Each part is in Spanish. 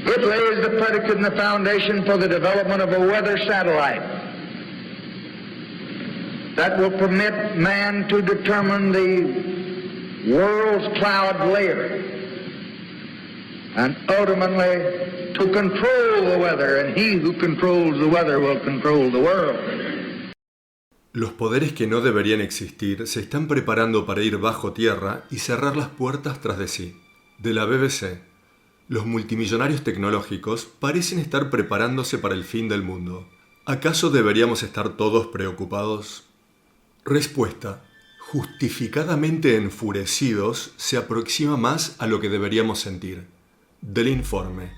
It lays the predicate and the foundation for the development of a weather satellite that will permit man to determine the world's cloud layer and ultimately to control the weather, and he who controls the weather will control the world. Los poderes que no deberían existir se están preparando para ir bajo tierra y cerrar las puertas tras de sí. De la BBC, los multimillonarios tecnológicos parecen estar preparándose para el fin del mundo. ¿Acaso deberíamos estar todos preocupados? Respuesta: justificadamente enfurecidos se aproxima más a lo que deberíamos sentir. Del informe: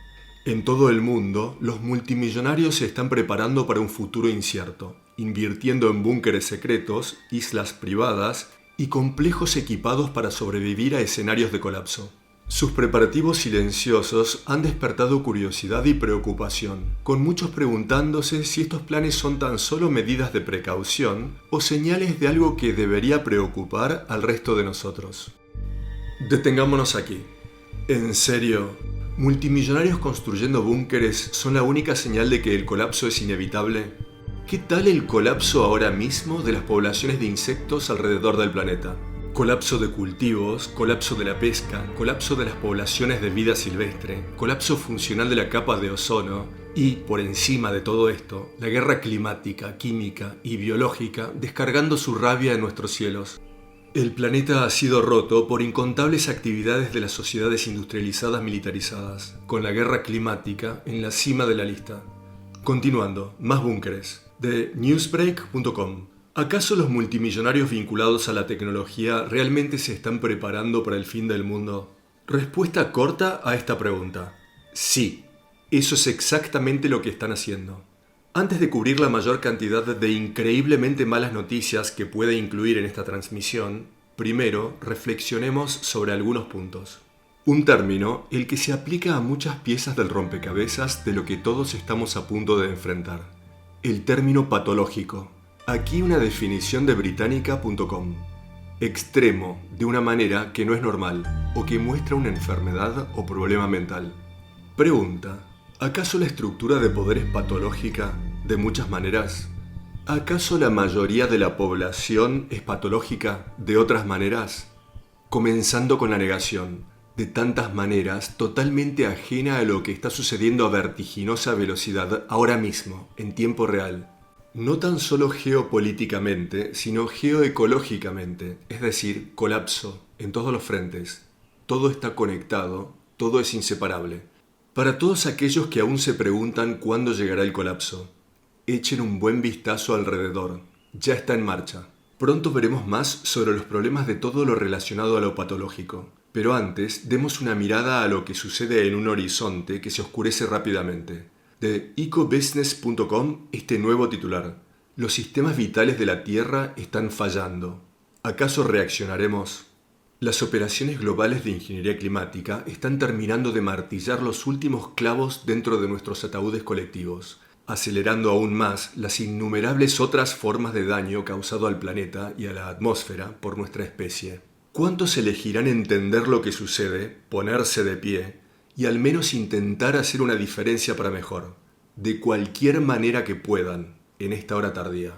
en todo el mundo, los multimillonarios se están preparando para un futuro incierto, invirtiendo en búnkeres secretos, islas privadas y complejos equipados para sobrevivir a escenarios de colapso. Sus preparativos silenciosos han despertado curiosidad y preocupación, con muchos preguntándose si estos planes son tan solo medidas de precaución o señales de algo que debería preocupar al resto de nosotros. Detengámonos aquí. ¿En serio? ¿Multimillonarios construyendo búnkeres son la única señal de que el colapso es inevitable? ¿Qué tal el colapso ahora mismo de las poblaciones de insectos alrededor del planeta? Colapso de cultivos, colapso de la pesca, colapso de las poblaciones de vida silvestre, colapso funcional de la capa de ozono y, por encima de todo esto, la guerra climática, química y biológica descargando su rabia en nuestros cielos. El planeta ha sido roto por incontables actividades de las sociedades industrializadas militarizadas, con la guerra climática en la cima de la lista. Continuando, más búnkeres, de newsbreak.com. ¿Acaso los multimillonarios vinculados a la tecnología realmente se están preparando para el fin del mundo? Respuesta corta a esta pregunta: sí, eso es exactamente lo que están haciendo. Antes de cubrir la mayor cantidad de increíblemente malas noticias que pueda incluir en esta transmisión, primero reflexionemos sobre algunos puntos. Un término, el que se aplica a muchas piezas del rompecabezas de lo que todos estamos a punto de enfrentar. El término patológico. Aquí una definición de británica.com. Extremo, de una manera que no es normal, o que muestra una enfermedad o problema mental. Pregunta: ¿acaso la estructura de poder es patológica de muchas maneras? ¿Acaso la mayoría de la población es patológica de otras maneras? Comenzando con la negación, de tantas maneras totalmente ajena a lo que está sucediendo a vertiginosa velocidad ahora mismo, en tiempo real. No tan solo geopolíticamente, sino geoecológicamente, es decir, colapso en todos los frentes. Todo está conectado, todo es inseparable. Para todos aquellos que aún se preguntan cuándo llegará el colapso, echen un buen vistazo alrededor. Ya está en marcha. Pronto veremos más sobre los problemas de todo lo relacionado a lo patológico. Pero antes, demos una mirada a lo que sucede en un horizonte que se oscurece rápidamente. De ecobusiness.com, este nuevo titular: los sistemas vitales de la Tierra están fallando. ¿Acaso reaccionaremos? Las operaciones globales de ingeniería climática están terminando de martillar los últimos clavos dentro de nuestros ataúdes colectivos, acelerando aún más las innumerables otras formas de daño causado al planeta y a la atmósfera por nuestra especie. ¿Cuántos elegirán entender lo que sucede, ponerse de pie y al menos intentar hacer una diferencia para mejor, de cualquier manera que puedan, en esta hora tardía?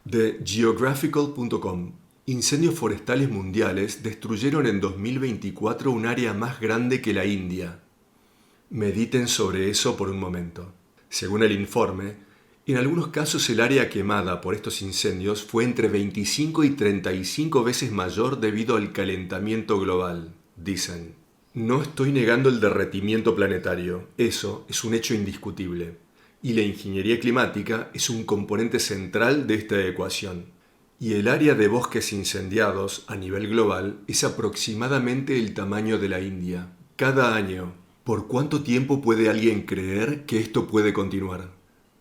De geographical.com. Incendios forestales mundiales destruyeron en 2024 un área más grande que la India. Mediten sobre eso por un momento. Según el informe, en algunos casos el área quemada por estos incendios fue entre 25 y 35 veces mayor debido al calentamiento global, dicen. No estoy negando el derretimiento planetario, eso es un hecho indiscutible. Y la ingeniería climática es un componente central de esta ecuación. Y el área de bosques incendiados a nivel global es aproximadamente el tamaño de la India. Cada año. ¿Por cuánto tiempo puede alguien creer que esto puede continuar?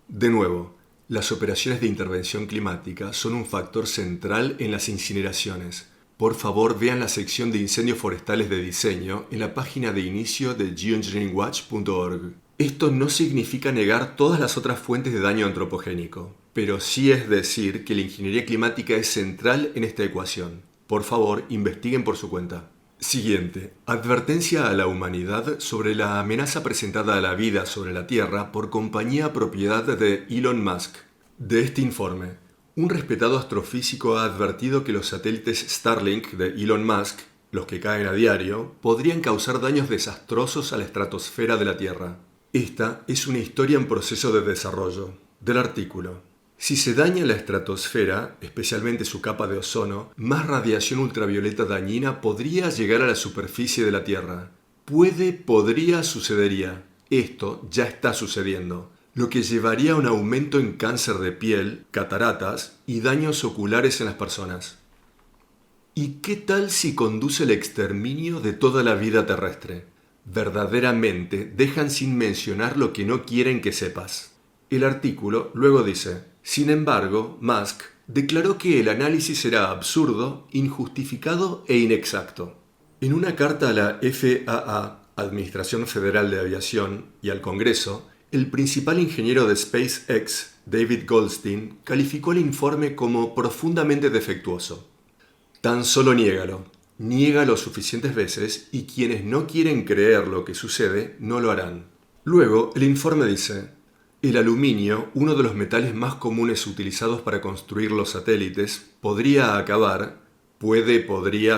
De nuevo, las operaciones de intervención climática son un factor central en las incineraciones. Por favor, vean la sección de incendios forestales de diseño en la página de inicio de geoengineeringwatch.org. Esto no significa negar todas las otras fuentes de daño antropogénico, pero sí es decir que la ingeniería climática es central en esta ecuación. Por favor, investiguen por su cuenta. Siguiente. Advertencia a la humanidad sobre la amenaza presentada a la vida sobre la Tierra por compañía propiedad de Elon Musk. De este informe, un respetado astrofísico ha advertido que los satélites Starlink de Elon Musk, los que caen a diario, podrían causar daños desastrosos a la estratosfera de la Tierra. Esta es una historia en proceso de desarrollo. Del artículo. Si se daña la estratosfera, especialmente su capa de ozono, más radiación ultravioleta dañina podría llegar a la superficie de la Tierra. Podría, sucedería. Esto ya está sucediendo, lo que llevaría a un aumento en cáncer de piel, cataratas y daños oculares en las personas. ¿Y qué tal si conduce al exterminio de toda la vida terrestre? Verdaderamente dejan sin mencionar lo que no quieren que sepas. El artículo luego dice: sin embargo, Musk declaró que el análisis era absurdo, injustificado e inexacto. En una carta a la FAA, Administración Federal de Aviación, y al Congreso, el principal ingeniero de SpaceX, David Goldstein, calificó el informe como profundamente defectuoso. Tan solo niégalo suficientes veces y quienes no quieren creer lo que sucede no lo harán. Luego, el informe dice: el aluminio, uno de los metales más comunes utilizados para construir los satélites,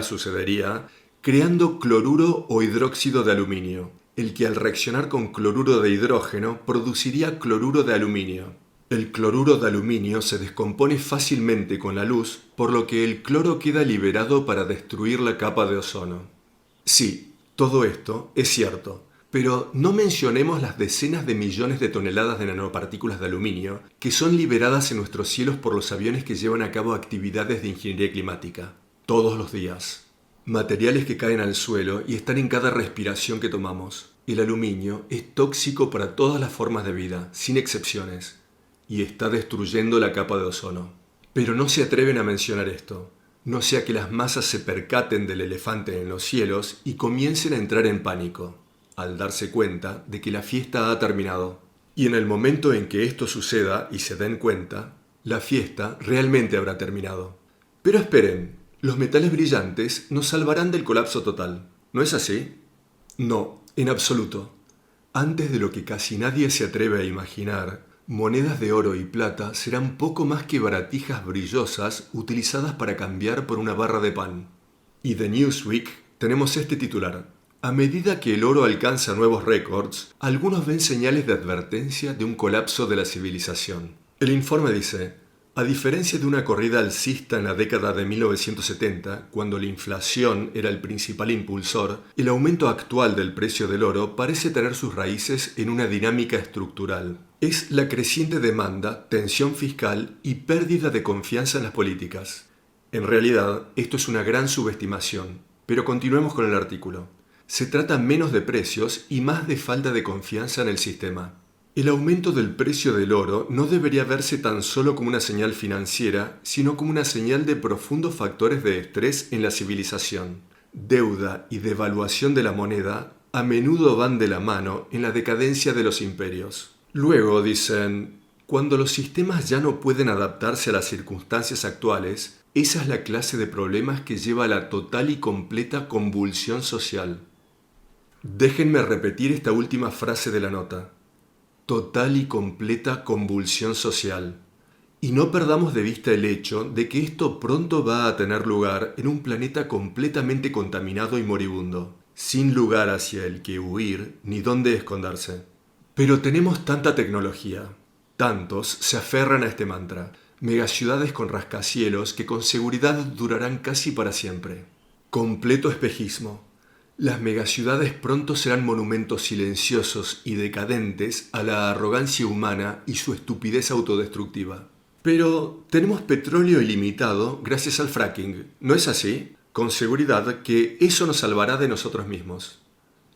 sucedería, creando cloruro o hidróxido de aluminio, el que al reaccionar con cloruro de hidrógeno produciría cloruro de aluminio. El cloruro de aluminio se descompone fácilmente con la luz, por lo que el cloro queda liberado para destruir la capa de ozono. Sí, todo esto es cierto. Pero no mencionemos las decenas de millones de toneladas de nanopartículas de aluminio que son liberadas en nuestros cielos por los aviones que llevan a cabo actividades de ingeniería climática, todos los días. Materiales que caen al suelo y están en cada respiración que tomamos. El aluminio es tóxico para todas las formas de vida, sin excepciones, y está destruyendo la capa de ozono. Pero no se atreven a mencionar esto, no sea que las masas se percaten del elefante en los cielos y comiencen a entrar en pánico, al darse cuenta de que la fiesta ha terminado. Y en el momento en que esto suceda y se den cuenta, la fiesta realmente habrá terminado. Pero esperen, los metales brillantes nos salvarán del colapso total, ¿no es así? No, en absoluto. Antes de lo que casi nadie se atreve a imaginar, monedas de oro y plata serán poco más que baratijas brillosas utilizadas para cambiar por una barra de pan. Y de Newsweek tenemos este titular: a medida que el oro alcanza nuevos récords, algunos ven señales de advertencia de un colapso de la civilización. El informe dice: a diferencia de una corrida alcista en la década de 1970, cuando la inflación era el principal impulsor, el aumento actual del precio del oro parece tener sus raíces en una dinámica estructural. Es la creciente demanda, tensión fiscal y pérdida de confianza en las políticas. En realidad, esto es una gran subestimación, pero continuemos con el artículo. Se trata menos de precios y más de falta de confianza en el sistema. El aumento del precio del oro no debería verse tan solo como una señal financiera, sino como una señal de profundos factores de estrés en la civilización. Deuda y devaluación de la moneda a menudo van de la mano en la decadencia de los imperios. Luego dicen: cuando los sistemas ya no pueden adaptarse a las circunstancias actuales, esa es la clase de problemas que lleva a la total y completa convulsión social. Déjenme repetir esta última frase de la nota: total y completa convulsión social. Y no perdamos de vista el hecho de que esto pronto va a tener lugar en un planeta completamente contaminado y moribundo, sin lugar hacia el que huir ni dónde esconderse. Pero tenemos tanta tecnología, tantos se aferran a este mantra, megaciudades con rascacielos que con seguridad durarán casi para siempre. Completo espejismo. Las megaciudades pronto serán monumentos silenciosos y decadentes a la arrogancia humana y su estupidez autodestructiva. Pero tenemos petróleo ilimitado gracias al fracking, ¿no es así? Con seguridad que eso nos salvará de nosotros mismos.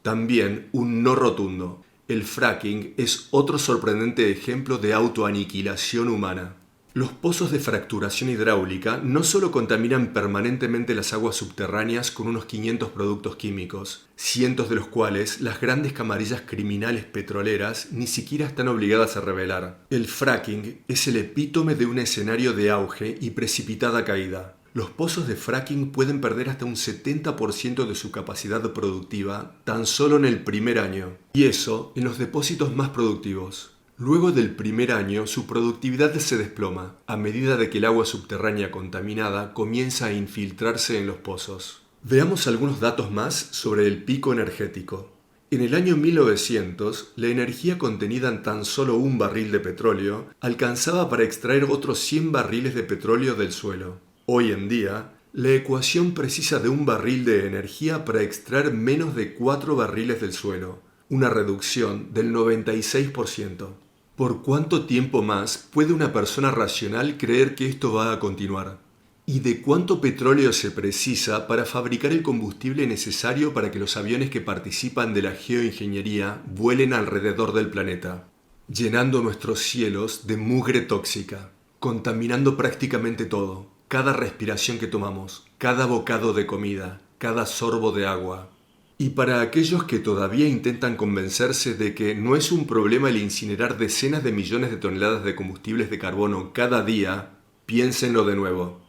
También un no rotundo. El fracking es otro sorprendente ejemplo de autoaniquilación humana. Los pozos de fracturación hidráulica no solo contaminan permanentemente las aguas subterráneas con unos 500 productos químicos, cientos de los cuales las grandes camarillas criminales petroleras ni siquiera están obligadas a revelar. El fracking es el epítome de un escenario de auge y precipitada caída. Los pozos de fracking pueden perder hasta un 70% de su capacidad productiva tan solo en el primer año, y eso en los depósitos más productivos. Luego del primer año, su productividad se desploma, a medida de que el agua subterránea contaminada comienza a infiltrarse en los pozos. Veamos algunos datos más sobre el pico energético. En el año 1900, la energía contenida en tan solo un barril de petróleo alcanzaba para extraer otros 100 barriles de petróleo del suelo. Hoy en día, la ecuación precisa de un barril de energía para extraer menos de 4 barriles del suelo, una reducción del 96%. ¿Por cuánto tiempo más puede una persona racional creer que esto va a continuar? ¿Y de cuánto petróleo se precisa para fabricar el combustible necesario para que los aviones que participan de la geoingeniería vuelen alrededor del planeta, llenando nuestros cielos de mugre tóxica, contaminando prácticamente todo, cada respiración que tomamos, cada bocado de comida, cada sorbo de agua? Y para aquellos que todavía intentan convencerse de que no es un problema el incinerar decenas de millones de toneladas de combustibles de carbono cada día, piénsenlo de nuevo.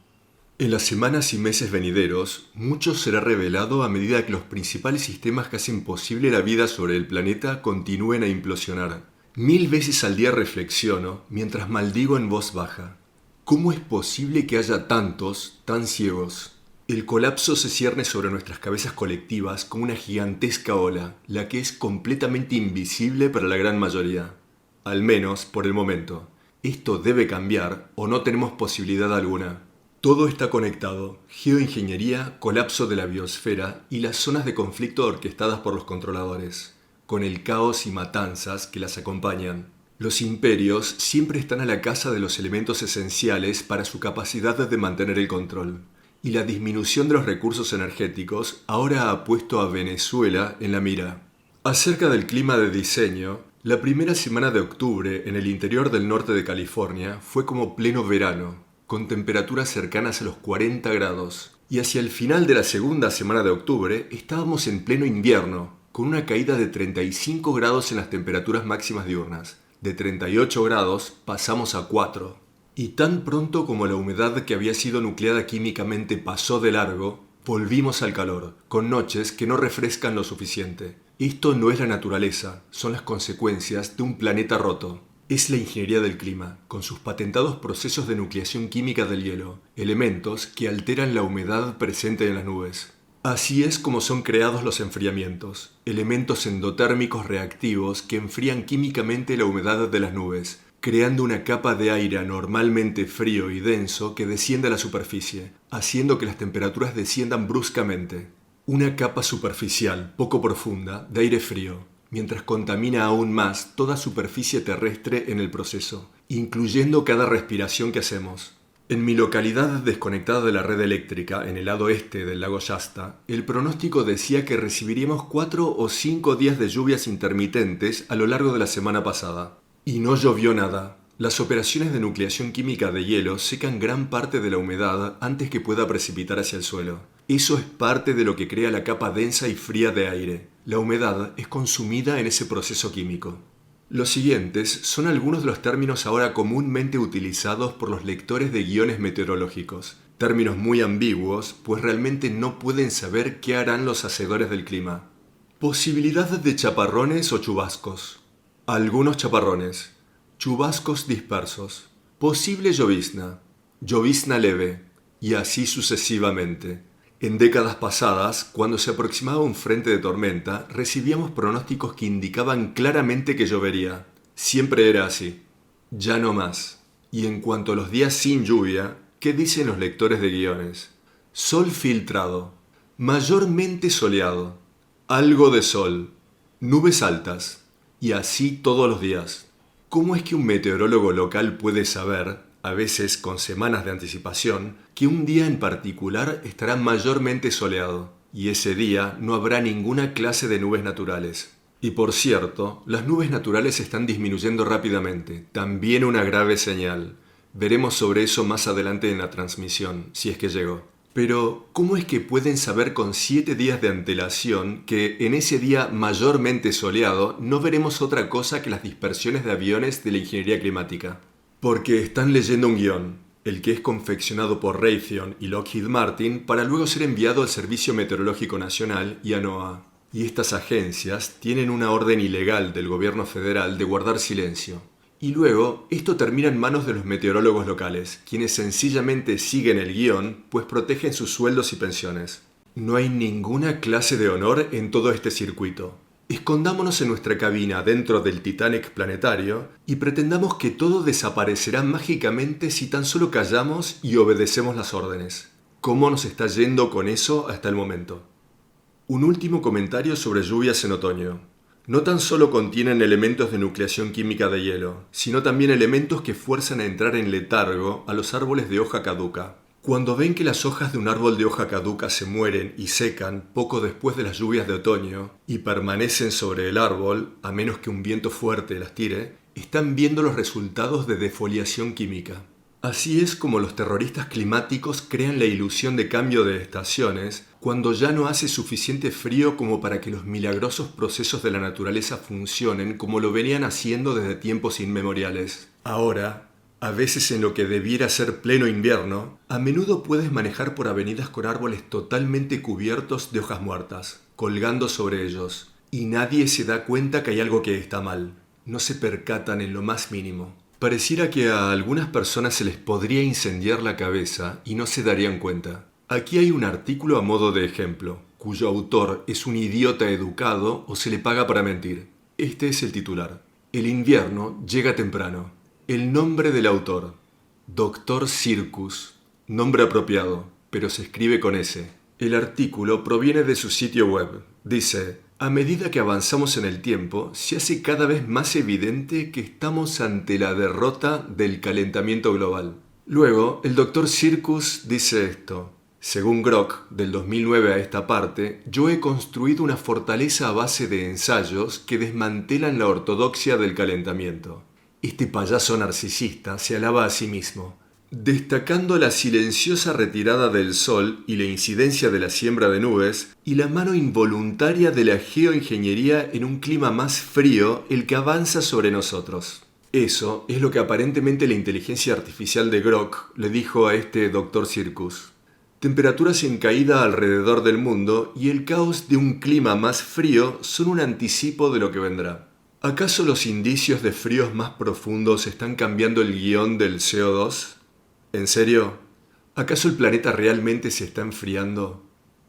En las semanas y meses venideros, mucho será revelado a medida que los principales sistemas que hacen posible la vida sobre el planeta continúen a implosionar. 1000 veces al día reflexiono mientras maldigo en voz baja. ¿Cómo es posible que haya tantos tan ciegos? El colapso se cierne sobre nuestras cabezas colectivas como una gigantesca ola, la que es completamente invisible para la gran mayoría. Al menos por el momento. Esto debe cambiar o no tenemos posibilidad alguna. Todo está conectado: geoingeniería, colapso de la biosfera y las zonas de conflicto orquestadas por los controladores, con el caos y matanzas que las acompañan. Los imperios siempre están a la caza de los elementos esenciales para su capacidad de mantener el control, y la disminución de los recursos energéticos ahora ha puesto a Venezuela en la mira. Acerca del clima de diseño, la primera semana de octubre en el interior del norte de California fue como pleno verano, con temperaturas cercanas a los 40 grados, y hacia el final de la segunda semana de octubre estábamos en pleno invierno, con una caída de 35 grados en las temperaturas máximas diurnas. De 38 grados pasamos a 4. Y tan pronto como la humedad que había sido nucleada químicamente pasó de largo, volvimos al calor, con noches que no refrescan lo suficiente. Esto no es la naturaleza, son las consecuencias de un planeta roto. Es la ingeniería del clima, con sus patentados procesos de nucleación química del hielo, elementos que alteran la humedad presente en las nubes. Así es como son creados los enfriamientos, elementos endotérmicos reactivos que enfrían químicamente la humedad de las nubes, creando una capa de aire anormalmente frío y denso que desciende a la superficie, haciendo que las temperaturas desciendan bruscamente. Una capa superficial, poco profunda, de aire frío, mientras contamina aún más toda superficie terrestre en el proceso, incluyendo cada respiración que hacemos. En mi localidad desconectada de la red eléctrica, en el lado este del lago Shasta, el pronóstico decía que recibiríamos 4 o 5 días de lluvias intermitentes a lo largo de la semana pasada. Y no llovió nada. Las operaciones de nucleación química de hielo secan gran parte de la humedad antes que pueda precipitar hacia el suelo. Eso es parte de lo que crea la capa densa y fría de aire. La humedad es consumida en ese proceso químico. Los siguientes son algunos de los términos ahora comúnmente utilizados por los lectores de guiones meteorológicos. Términos muy ambiguos, pues realmente no pueden saber qué harán los hacedores del clima. Posibilidad de chaparrones o chubascos. Algunos chaparrones. Chubascos dispersos. Posible llovizna. Llovizna leve. Y así sucesivamente. En décadas pasadas, cuando se aproximaba un frente de tormenta, recibíamos pronósticos que indicaban claramente que llovería. Siempre era así. Ya no más. Y en cuanto a los días sin lluvia, ¿qué dicen los lectores de guiones? Sol filtrado. Mayormente soleado. Algo de sol. Nubes altas. Y así todos los días. ¿Cómo es que un meteorólogo local puede saber, a veces con semanas de anticipación, que un día en particular estará mayormente soleado, y ese día no habrá ninguna clase de nubes naturales? Y por cierto, las nubes naturales están disminuyendo rápidamente, también una grave señal. Veremos sobre eso más adelante en la transmisión, si es que llegó. Pero, ¿cómo es que pueden saber con 7 días de antelación que en ese día mayormente soleado no veremos otra cosa que las dispersiones de aviones de la ingeniería climática? Porque están leyendo un guión. el que es confeccionado por Raytheon y Lockheed Martin para luego ser enviado al Servicio Meteorológico Nacional y a NOAA. Y estas agencias tienen una orden ilegal del gobierno federal de guardar silencio. Y luego, esto termina en manos de los meteorólogos locales, quienes sencillamente siguen el guión, pues protegen sus sueldos y pensiones. No hay ninguna clase de honor en todo este circuito. Escondámonos en nuestra cabina dentro del Titanic planetario y pretendamos que todo desaparecerá mágicamente si tan solo callamos y obedecemos las órdenes. ¿Cómo nos está yendo con eso hasta el momento? Un último comentario sobre lluvias en otoño. No tan solo contienen elementos de nucleación química de hielo, sino también elementos que fuerzan a entrar en letargo a los árboles de hoja caduca. Cuando ven que las hojas de un árbol de hoja caduca se mueren y secan poco después de las lluvias de otoño y permanecen sobre el árbol, a menos que un viento fuerte las tire, están viendo los resultados de defoliación química. Así es como los terroristas climáticos crean la ilusión de cambio de estaciones cuando ya no hace suficiente frío como para que los milagrosos procesos de la naturaleza funcionen como lo venían haciendo desde tiempos inmemoriales. Ahora, a veces en lo que debiera ser pleno invierno, a menudo puedes manejar por avenidas con árboles totalmente cubiertos de hojas muertas, colgando sobre ellos, y nadie se da cuenta que hay algo que está mal. No se percatan en lo más mínimo. Pareciera que a algunas personas se les podría incendiar la cabeza y no se darían cuenta. Aquí hay un artículo a modo de ejemplo, cuyo autor es un idiota educado o se le paga para mentir. Este es el titular. El invierno llega temprano. El nombre del autor. Dr. Circus. Nombre apropiado, pero se escribe con S. El artículo proviene de su sitio web. Dice: a medida que avanzamos en el tiempo, se hace cada vez más evidente que estamos ante la derrota del calentamiento global. Luego, el Dr. Circus dice esto: según Grok, del 2009 a esta parte, yo he construido una fortaleza a base de ensayos que desmantelan la ortodoxia del calentamiento. Este payaso narcisista se alaba a sí mismo, destacando la silenciosa retirada del sol y la incidencia de la siembra de nubes y la mano involuntaria de la geoingeniería en un clima más frío el que avanza sobre nosotros. Eso es lo que aparentemente la inteligencia artificial de Grok le dijo a este Dr. Circus. Temperaturas en caída alrededor del mundo y el caos de un clima más frío son un anticipo de lo que vendrá. ¿Acaso los indicios de fríos más profundos están cambiando el guión del CO2? ¿En serio? ¿Acaso el planeta realmente se está enfriando?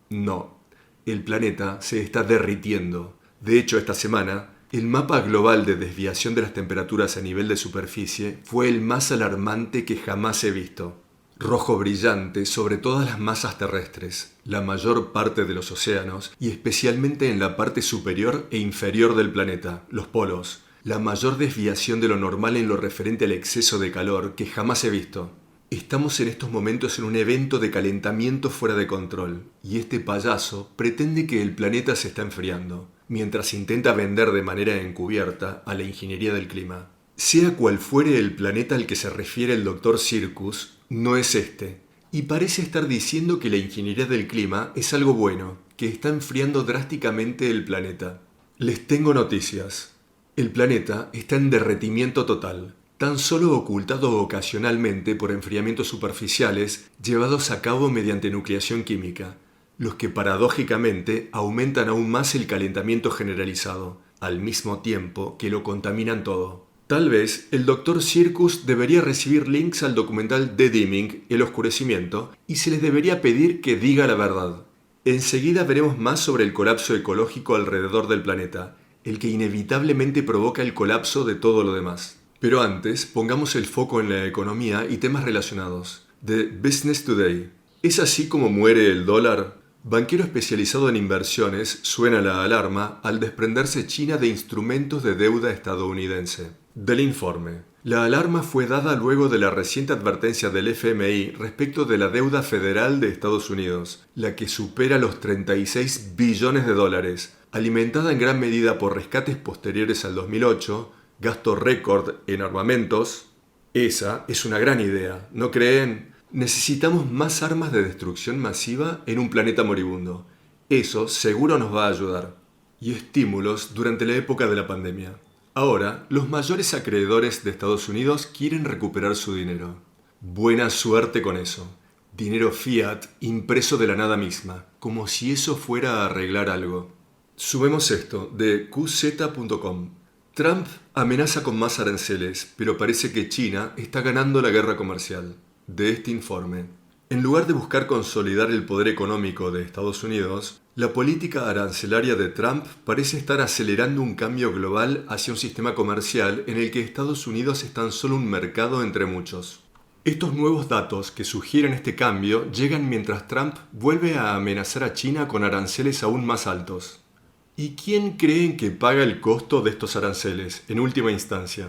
No, el planeta se está derritiendo. De hecho, esta semana, el mapa global de desviación de las temperaturas a nivel de superficie fue el más alarmante que jamás he visto. Rojo brillante sobre todas las masas terrestres, la mayor parte de los océanos y especialmente en la parte superior e inferior del planeta, los polos, la mayor desviación de lo normal en lo referente al exceso de calor que jamás he visto. Estamos en estos momentos en un evento de calentamiento fuera de control y este payaso pretende que el planeta se está enfriando, mientras intenta vender de manera encubierta a la ingeniería del clima. Sea cual fuere el planeta al que se refiere el Dr. Circus, no es este, y parece estar diciendo que la ingeniería del clima es algo bueno, que está enfriando drásticamente el planeta. Les tengo noticias. El planeta está en derretimiento total, tan solo ocultado ocasionalmente por enfriamientos superficiales llevados a cabo mediante nucleación química, los que paradójicamente aumentan aún más el calentamiento generalizado, al mismo tiempo que lo contaminan todo. Tal vez el Dr. Circus debería recibir links al documental The Dimming, El Oscurecimiento, y se les debería pedir que diga la verdad. Enseguida veremos más sobre el colapso ecológico alrededor del planeta, el que inevitablemente provoca el colapso de todo lo demás. Pero antes, pongamos el foco en la economía y temas relacionados. The Business Today. ¿Es así como muere el dólar? Banquero especializado en inversiones suena la alarma al desprenderse China de instrumentos de deuda estadounidense. Del informe. La alarma fue dada luego de la reciente advertencia del FMI respecto de la deuda federal de Estados Unidos, la que supera los 36 billones de dólares, alimentada en gran medida por rescates posteriores al 2008, gasto récord en armamentos. Esa es una gran idea, ¿no creen? Necesitamos más armas de destrucción masiva en un planeta moribundo. Eso seguro nos va a ayudar. Y estímulos durante la época de la pandemia. Ahora, los mayores acreedores de Estados Unidos quieren recuperar su dinero. Buena suerte con eso. Dinero fiat impreso de la nada misma, como si eso fuera a arreglar algo. Sumemos esto de qz.com. Trump amenaza con más aranceles, pero parece que China está ganando la guerra comercial. De este informe. En lugar de buscar consolidar el poder económico de Estados Unidos, la política arancelaria de Trump parece estar acelerando un cambio global hacia un sistema comercial en el que Estados Unidos es tan solo un mercado entre muchos. Estos nuevos datos que sugieren este cambio llegan mientras Trump vuelve a amenazar a China con aranceles aún más altos. ¿Y quién creen que paga el costo de estos aranceles, en última instancia?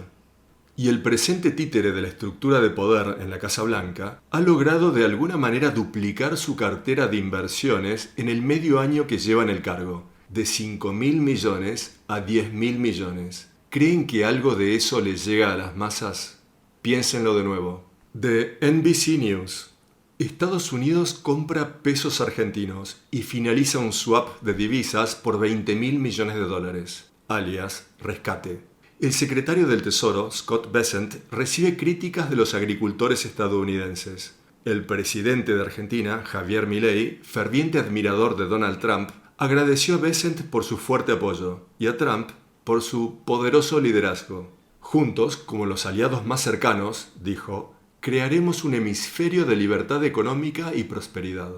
Y el presente títere de la estructura de poder en la Casa Blanca ha logrado de alguna manera duplicar su cartera de inversiones en el medio año que lleva en el cargo, de 5.000 millones a 10.000 millones. ¿Creen que algo de eso les llega a las masas? Piénsenlo de nuevo. De NBC News. Estados Unidos compra pesos argentinos y finaliza un swap de divisas por 20.000 millones de dólares, alias rescate. El secretario del Tesoro, Scott Bessent, recibe críticas de los agricultores estadounidenses. El presidente de Argentina, Javier Milei, ferviente admirador de Donald Trump, agradeció a Bessent por su fuerte apoyo y a Trump por su poderoso liderazgo. Juntos, como los aliados más cercanos, dijo, crearemos un hemisferio de libertad económica y prosperidad.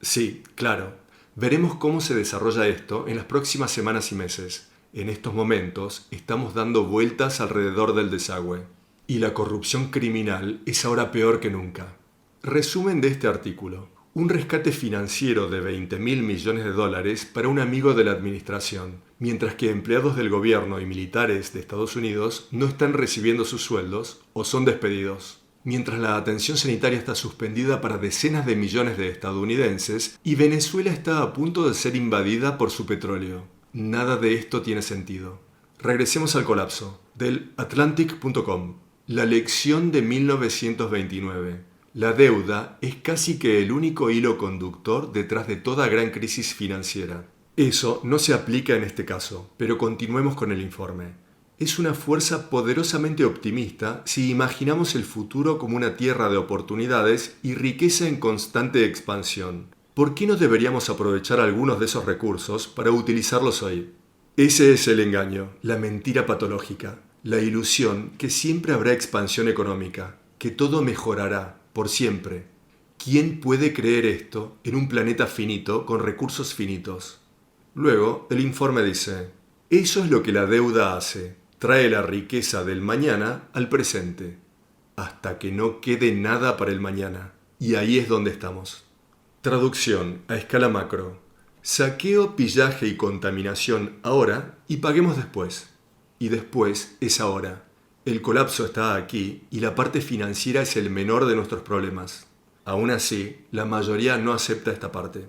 Sí, claro. Veremos cómo se desarrolla esto en las próximas semanas y meses. En estos momentos estamos dando vueltas alrededor del desagüe. Y la corrupción criminal es ahora peor que nunca. Resumen de este artículo. Un rescate financiero de 20.000 millones de dólares para un amigo de la administración, mientras que empleados del gobierno y militares de Estados Unidos no están recibiendo sus sueldos o son despedidos. Mientras la atención sanitaria está suspendida para decenas de millones de estadounidenses y Venezuela está a punto de ser invadida por su petróleo. Nada de esto tiene sentido. Regresemos al colapso. Del Atlantic.com. La lección de 1929. La deuda es casi que el único hilo conductor detrás de toda gran crisis financiera. Eso no se aplica en este caso, pero continuemos con el informe. Es una fuerza poderosamente optimista si imaginamos el futuro como una tierra de oportunidades y riqueza en constante expansión. ¿Por qué no deberíamos aprovechar algunos de esos recursos para utilizarlos hoy? Ese es el engaño, la mentira patológica, la ilusión que siempre habrá expansión económica, que todo mejorará, por siempre. ¿Quién puede creer esto en un planeta finito con recursos finitos? Luego, el informe dice, eso es lo que la deuda hace. Trae la riqueza del mañana al presente, hasta que no quede nada para el mañana. Y ahí es donde estamos. Traducción a escala macro. Saqueo, pillaje y contaminación ahora y paguemos después. Y después es ahora. El colapso está aquí y la parte financiera es el menor de nuestros problemas. Aún así, la mayoría no acepta esta parte.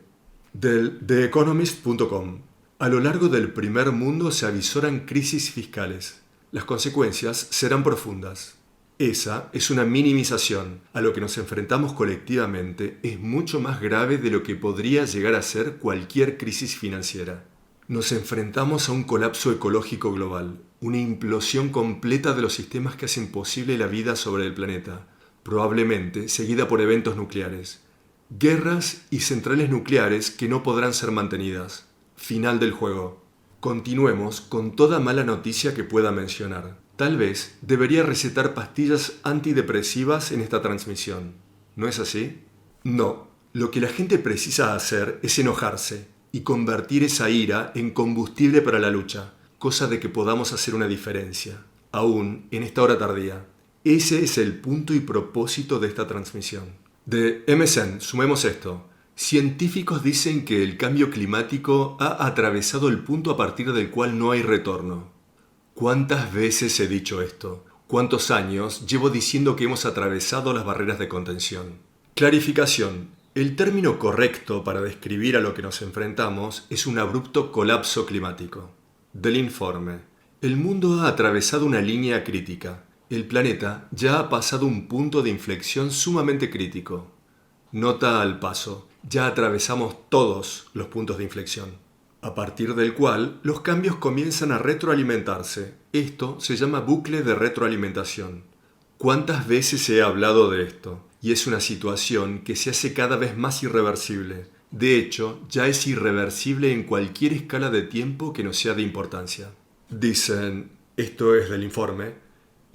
Del TheEconomist.com. A lo largo del primer mundo se avisoran crisis fiscales. Las consecuencias serán profundas. Esa es una minimización. A lo que nos enfrentamos colectivamente es mucho más grave de lo que podría llegar a ser cualquier crisis financiera. Nos enfrentamos a un colapso ecológico global, una implosión completa de los sistemas que hacen posible la vida sobre el planeta, probablemente seguida por eventos nucleares. Guerras y centrales nucleares que no podrán ser mantenidas. Final del juego. Continuemos con toda mala noticia que pueda mencionar. Tal vez debería recetar pastillas antidepresivas en esta transmisión. ¿No es así? No. Lo que la gente precisa hacer es enojarse y convertir esa ira en combustible para la lucha, cosa de que podamos hacer una diferencia, aún en esta hora tardía. Ese es el punto y propósito de esta transmisión. De MSN, sumemos esto. Científicos dicen que el cambio climático ha atravesado el punto a partir del cual no hay retorno. ¿Cuántas veces he dicho esto? ¿Cuántos años llevo diciendo que hemos atravesado las barreras de contención? Clarificación. El término correcto para describir a lo que nos enfrentamos es un abrupto colapso climático. Del informe. El mundo ha atravesado una línea crítica. El planeta ya ha pasado un punto de inflexión sumamente crítico. Nota al paso. Ya atravesamos todos los puntos de inflexión, a partir del cual los cambios comienzan a retroalimentarse. Esto se llama bucle de retroalimentación. ¿Cuántas veces he hablado de esto? Y es una situación que se hace cada vez más irreversible. De hecho, ya es irreversible en cualquier escala de tiempo que no sea de importancia. Dicen, esto es del informe,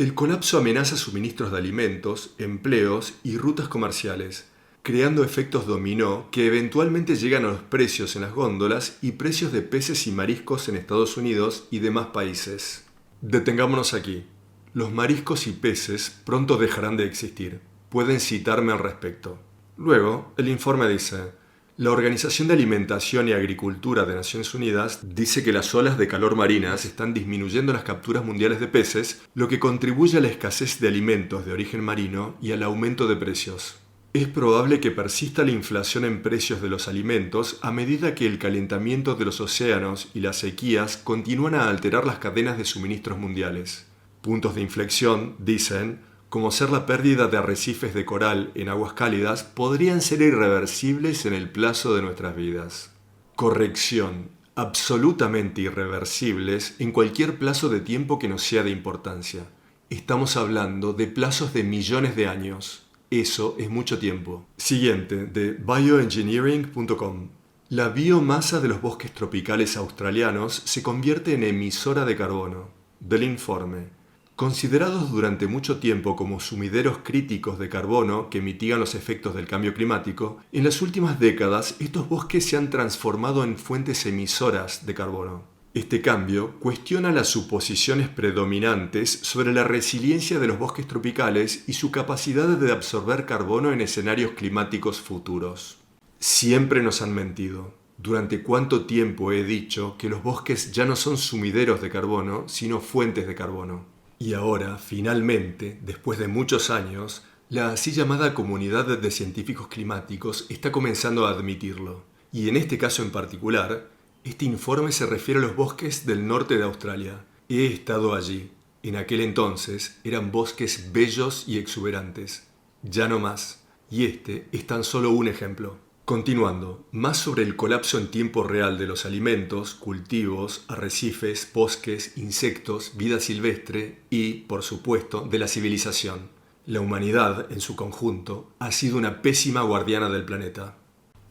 el colapso amenaza suministros de alimentos, empleos y rutas comerciales, creando efectos dominó que eventualmente llegan a los precios en las góndolas y precios de peces y mariscos en Estados Unidos y demás países. Detengámonos aquí. Los mariscos y peces pronto dejarán de existir. Pueden citarme al respecto. Luego, el informe dice, la Organización de Alimentación y Agricultura de Naciones Unidas dice que las olas de calor marinas están disminuyendo las capturas mundiales de peces, lo que contribuye a la escasez de alimentos de origen marino y al aumento de precios. Es probable que persista la inflación en precios de los alimentos a medida que el calentamiento de los océanos y las sequías continúan a alterar las cadenas de suministros mundiales. Puntos de inflexión, dicen, como ser la pérdida de arrecifes de coral en aguas cálidas, podrían ser irreversibles en el plazo de nuestras vidas. Corrección, absolutamente irreversibles en cualquier plazo de tiempo que no sea de importancia. Estamos hablando de plazos de millones de años. Eso es mucho tiempo. Siguiente, de bioengineering.com. La biomasa de los bosques tropicales australianos se convierte en emisora de carbono. Del informe. Considerados durante mucho tiempo como sumideros críticos de carbono que mitigan los efectos del cambio climático, en las últimas décadas estos bosques se han transformado en fuentes emisoras de carbono. Este cambio cuestiona las suposiciones predominantes sobre la resiliencia de los bosques tropicales y su capacidad de absorber carbono en escenarios climáticos futuros. Siempre nos han mentido. ¿Durante cuánto tiempo he dicho que los bosques ya no son sumideros de carbono, sino fuentes de carbono? Y ahora, finalmente, después de muchos años, la así llamada comunidad de científicos climáticos está comenzando a admitirlo. Y en este caso en particular, este informe se refiere a los bosques del norte de Australia. He estado allí. En aquel entonces eran bosques bellos y exuberantes. Ya no más. Y este es tan solo un ejemplo. Continuando, más sobre el colapso en tiempo real de los alimentos, cultivos, arrecifes, bosques, insectos, vida silvestre y, por supuesto, de la civilización. La humanidad, en su conjunto, ha sido una pésima guardiana del planeta.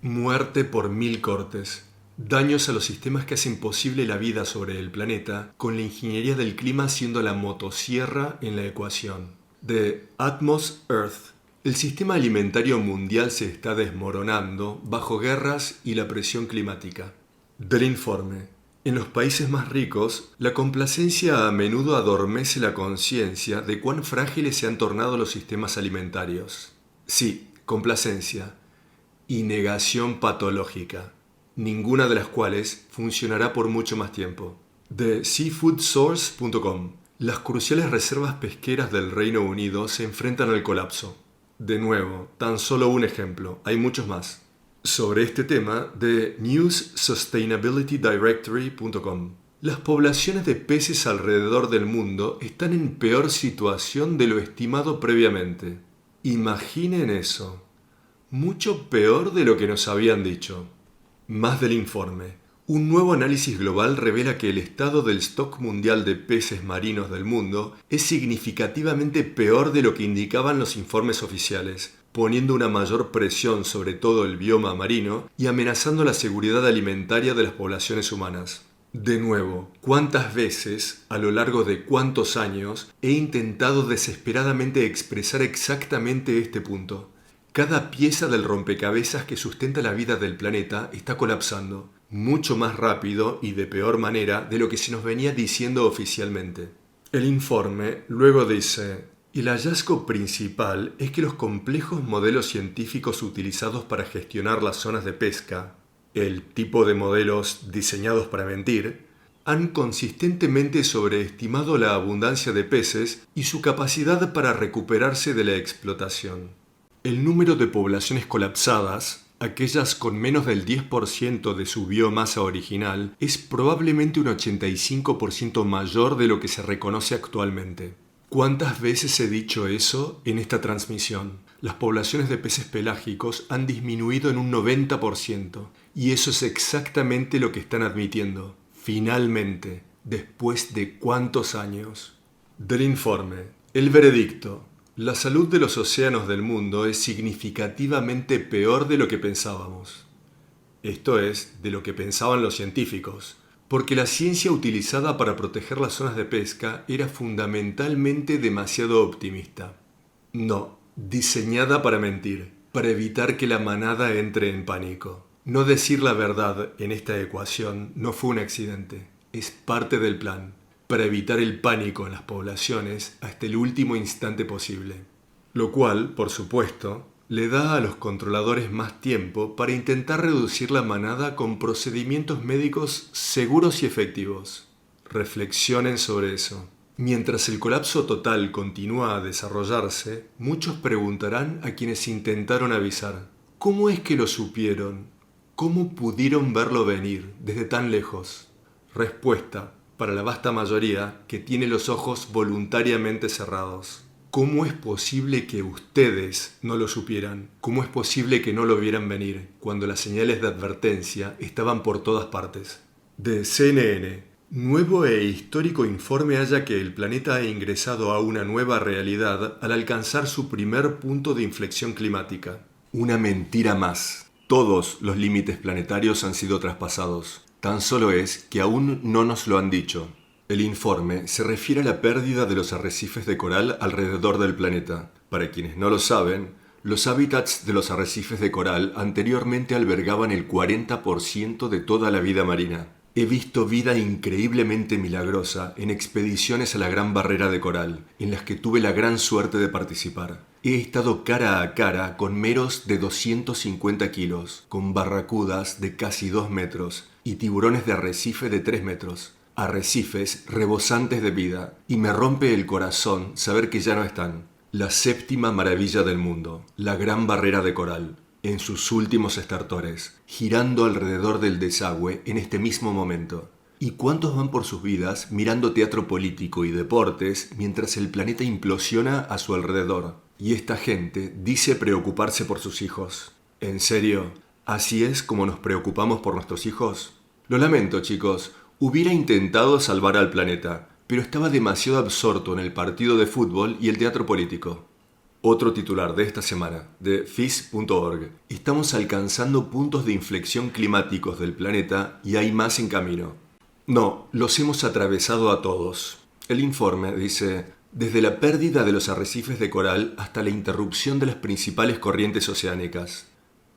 Muerte por 1000 cortes. Daños a los sistemas que hacen posible la vida sobre el planeta, con la ingeniería del clima siendo la motosierra en la ecuación. De Atmos Earth. El sistema alimentario mundial se está desmoronando bajo guerras y la presión climática. Del informe. En los países más ricos, la complacencia a menudo adormece la conciencia de cuán frágiles se han tornado los sistemas alimentarios. Sí, complacencia. Y negación patológica, ninguna de las cuales funcionará por mucho más tiempo. De seafoodsource.com. Las cruciales reservas pesqueras del Reino Unido se enfrentan al colapso. De nuevo, tan solo un ejemplo, hay muchos más. Sobre este tema, de newssustainabilitydirectory.com. Las poblaciones de peces alrededor del mundo están en peor situación de lo estimado previamente. Imaginen eso. Mucho peor de lo que nos habían dicho. Más del informe. Un nuevo análisis global revela que el estado del stock mundial de peces marinos del mundo es significativamente peor de lo que indicaban los informes oficiales, poniendo una mayor presión sobre todo el bioma marino y amenazando la seguridad alimentaria de las poblaciones humanas. De nuevo, ¿cuántas veces, a lo largo de cuántos años, he intentado desesperadamente expresar exactamente este punto? Cada pieza del rompecabezas que sustenta la vida del planeta está colapsando, mucho más rápido y de peor manera de lo que se nos venía diciendo oficialmente. El informe luego dice, el hallazgo principal es que los complejos modelos científicos utilizados para gestionar las zonas de pesca, el tipo de modelos diseñados para mentir, han consistentemente sobreestimado la abundancia de peces y su capacidad para recuperarse de la explotación. El número de poblaciones colapsadas, aquellas con menos del 10% de su biomasa original, es probablemente un 85% mayor de lo que se reconoce actualmente. ¿Cuántas veces he dicho eso en esta transmisión? Las poblaciones de peces pelágicos han disminuido en un 90%, y eso es exactamente lo que están admitiendo. Finalmente, después de ¿cuántos años? Del informe. El veredicto. La salud de los océanos del mundo es significativamente peor de lo que pensábamos. Esto es, de lo que pensaban los científicos, porque la ciencia utilizada para proteger las zonas de pesca era fundamentalmente demasiado optimista. No, diseñada para mentir, para evitar que la manada entre en pánico. No decir la verdad en esta ecuación no fue un accidente, es parte del plan, para evitar el pánico en las poblaciones hasta el último instante posible. Lo cual, por supuesto, le da a los controladores más tiempo para intentar reducir la manada con procedimientos médicos seguros y efectivos. Reflexionen sobre eso. Mientras el colapso total continúa a desarrollarse, muchos preguntarán a quienes intentaron avisar: ¿cómo es que lo supieron? ¿Cómo pudieron verlo venir desde tan lejos? Respuesta, para la vasta mayoría, que tiene los ojos voluntariamente cerrados. ¿Cómo es posible que ustedes no lo supieran? ¿Cómo es posible que no lo vieran venir cuando las señales de advertencia estaban por todas partes? De CNN, nuevo e histórico informe halla que el planeta ha ingresado a una nueva realidad al alcanzar su primer punto de inflexión climática. Una mentira más. Todos los límites planetarios han sido traspasados. Tan solo es que aún no nos lo han dicho. El informe se refiere a la pérdida de los arrecifes de coral alrededor del planeta. Para quienes no lo saben, los hábitats de los arrecifes de coral anteriormente albergaban el 40% de toda la vida marina. He visto vida increíblemente milagrosa en expediciones a la Gran Barrera de Coral, en las que tuve la gran suerte de participar. He estado cara a cara con meros de 250 kilos, con barracudas de casi 2 metros y tiburones de arrecife de 3 metros. Arrecifes rebosantes de vida, y me rompe el corazón saber que ya no están. La séptima maravilla del mundo, la Gran Barrera de Coral, en sus últimos estertores, girando alrededor del desagüe en este mismo momento. ¿Y cuántos van por sus vidas mirando teatro político y deportes mientras el planeta implosiona a su alrededor? Y esta gente dice preocuparse por sus hijos. ¿En serio? ¿Así es como nos preocupamos por nuestros hijos? Lo lamento, chicos. Hubiera intentado salvar al planeta, pero estaba demasiado absorto en el partido de fútbol y el teatro político. Otro titular de esta semana, de FIS.org. Estamos alcanzando puntos de inflexión climáticos del planeta y hay más en camino. No, los hemos atravesado a todos. El informe dice: desde la pérdida de los arrecifes de coral hasta la interrupción de las principales corrientes oceánicas.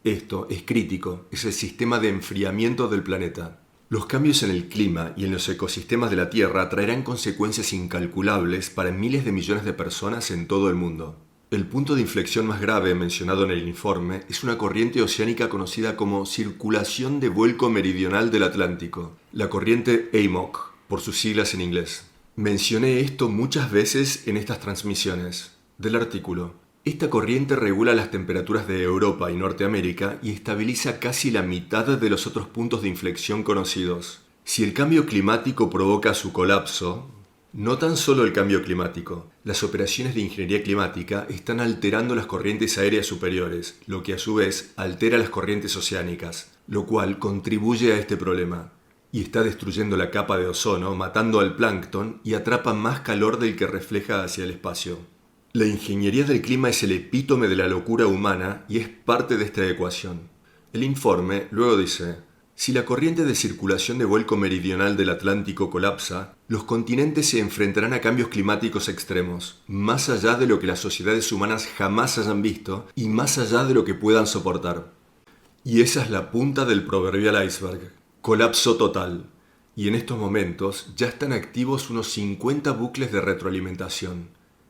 Esto es crítico, es el sistema de enfriamiento del planeta. Los cambios en el clima y en los ecosistemas de la Tierra traerán consecuencias incalculables para miles de millones de personas en todo el mundo. El punto de inflexión más grave mencionado en el informe es una corriente oceánica conocida como Circulación de Vuelco Meridional del Atlántico, la corriente AMOC, por sus siglas en inglés. Mencioné esto muchas veces en estas transmisiones. Del artículo: esta corriente regula las temperaturas de Europa y Norteamérica y estabiliza casi la mitad de los otros puntos de inflexión conocidos. Si el cambio climático provoca su colapso, no tan solo el cambio climático, las operaciones de ingeniería climática están alterando las corrientes aéreas superiores, lo que a su vez altera las corrientes oceánicas, lo cual contribuye a este problema. Y está destruyendo la capa de ozono, matando al plancton y atrapa más calor del que refleja hacia el espacio. La ingeniería del clima es el epítome de la locura humana y es parte de esta ecuación. El informe luego dice: si la corriente de circulación de vuelco meridional del Atlántico colapsa, los continentes se enfrentarán a cambios climáticos extremos, más allá de lo que las sociedades humanas jamás hayan visto y más allá de lo que puedan soportar. Y esa es la punta del proverbial iceberg. Colapso total. Y en estos momentos ya están activos unos 50 bucles de retroalimentación.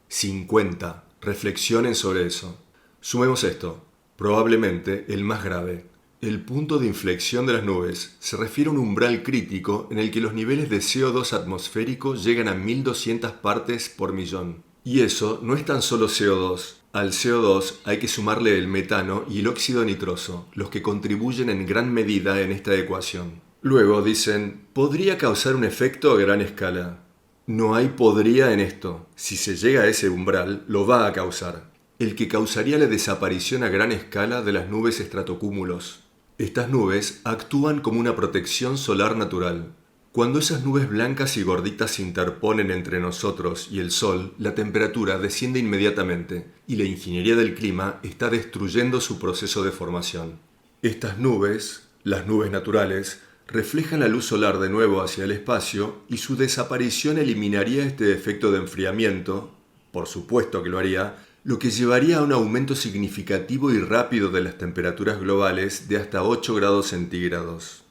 50. Reflexionen sobre eso. Sumemos esto. Probablemente el más grave. El punto de inflexión de las nubes se refiere a un umbral crítico en el que los niveles de CO2 atmosférico llegan a 1200 partes por millón. Y eso no es tan solo CO2. Al CO2 hay que sumarle el metano y el óxido nitroso, los que contribuyen en gran medida en esta ecuación. Luego dicen: podría causar un efecto a gran escala. No hay podría en esto. Si se llega a ese umbral, lo va a causar. El que causaría la desaparición a gran escala de las nubes estratocúmulos. Estas nubes actúan como una protección solar natural. Cuando esas nubes blancas y gorditas se interponen entre nosotros y el Sol, la temperatura desciende inmediatamente y la ingeniería del clima está destruyendo su proceso de formación. Estas nubes, las nubes naturales, reflejan la luz solar de nuevo hacia el espacio y su desaparición eliminaría este efecto de enfriamiento, por supuesto que lo haría, lo que llevaría a un aumento significativo y rápido de las temperaturas globales de hasta 8 grados centígrados.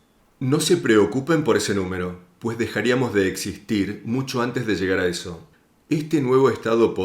No se preocupen por ese número, pues dejaríamos de existir mucho antes de llegar a eso. Este nuevo estado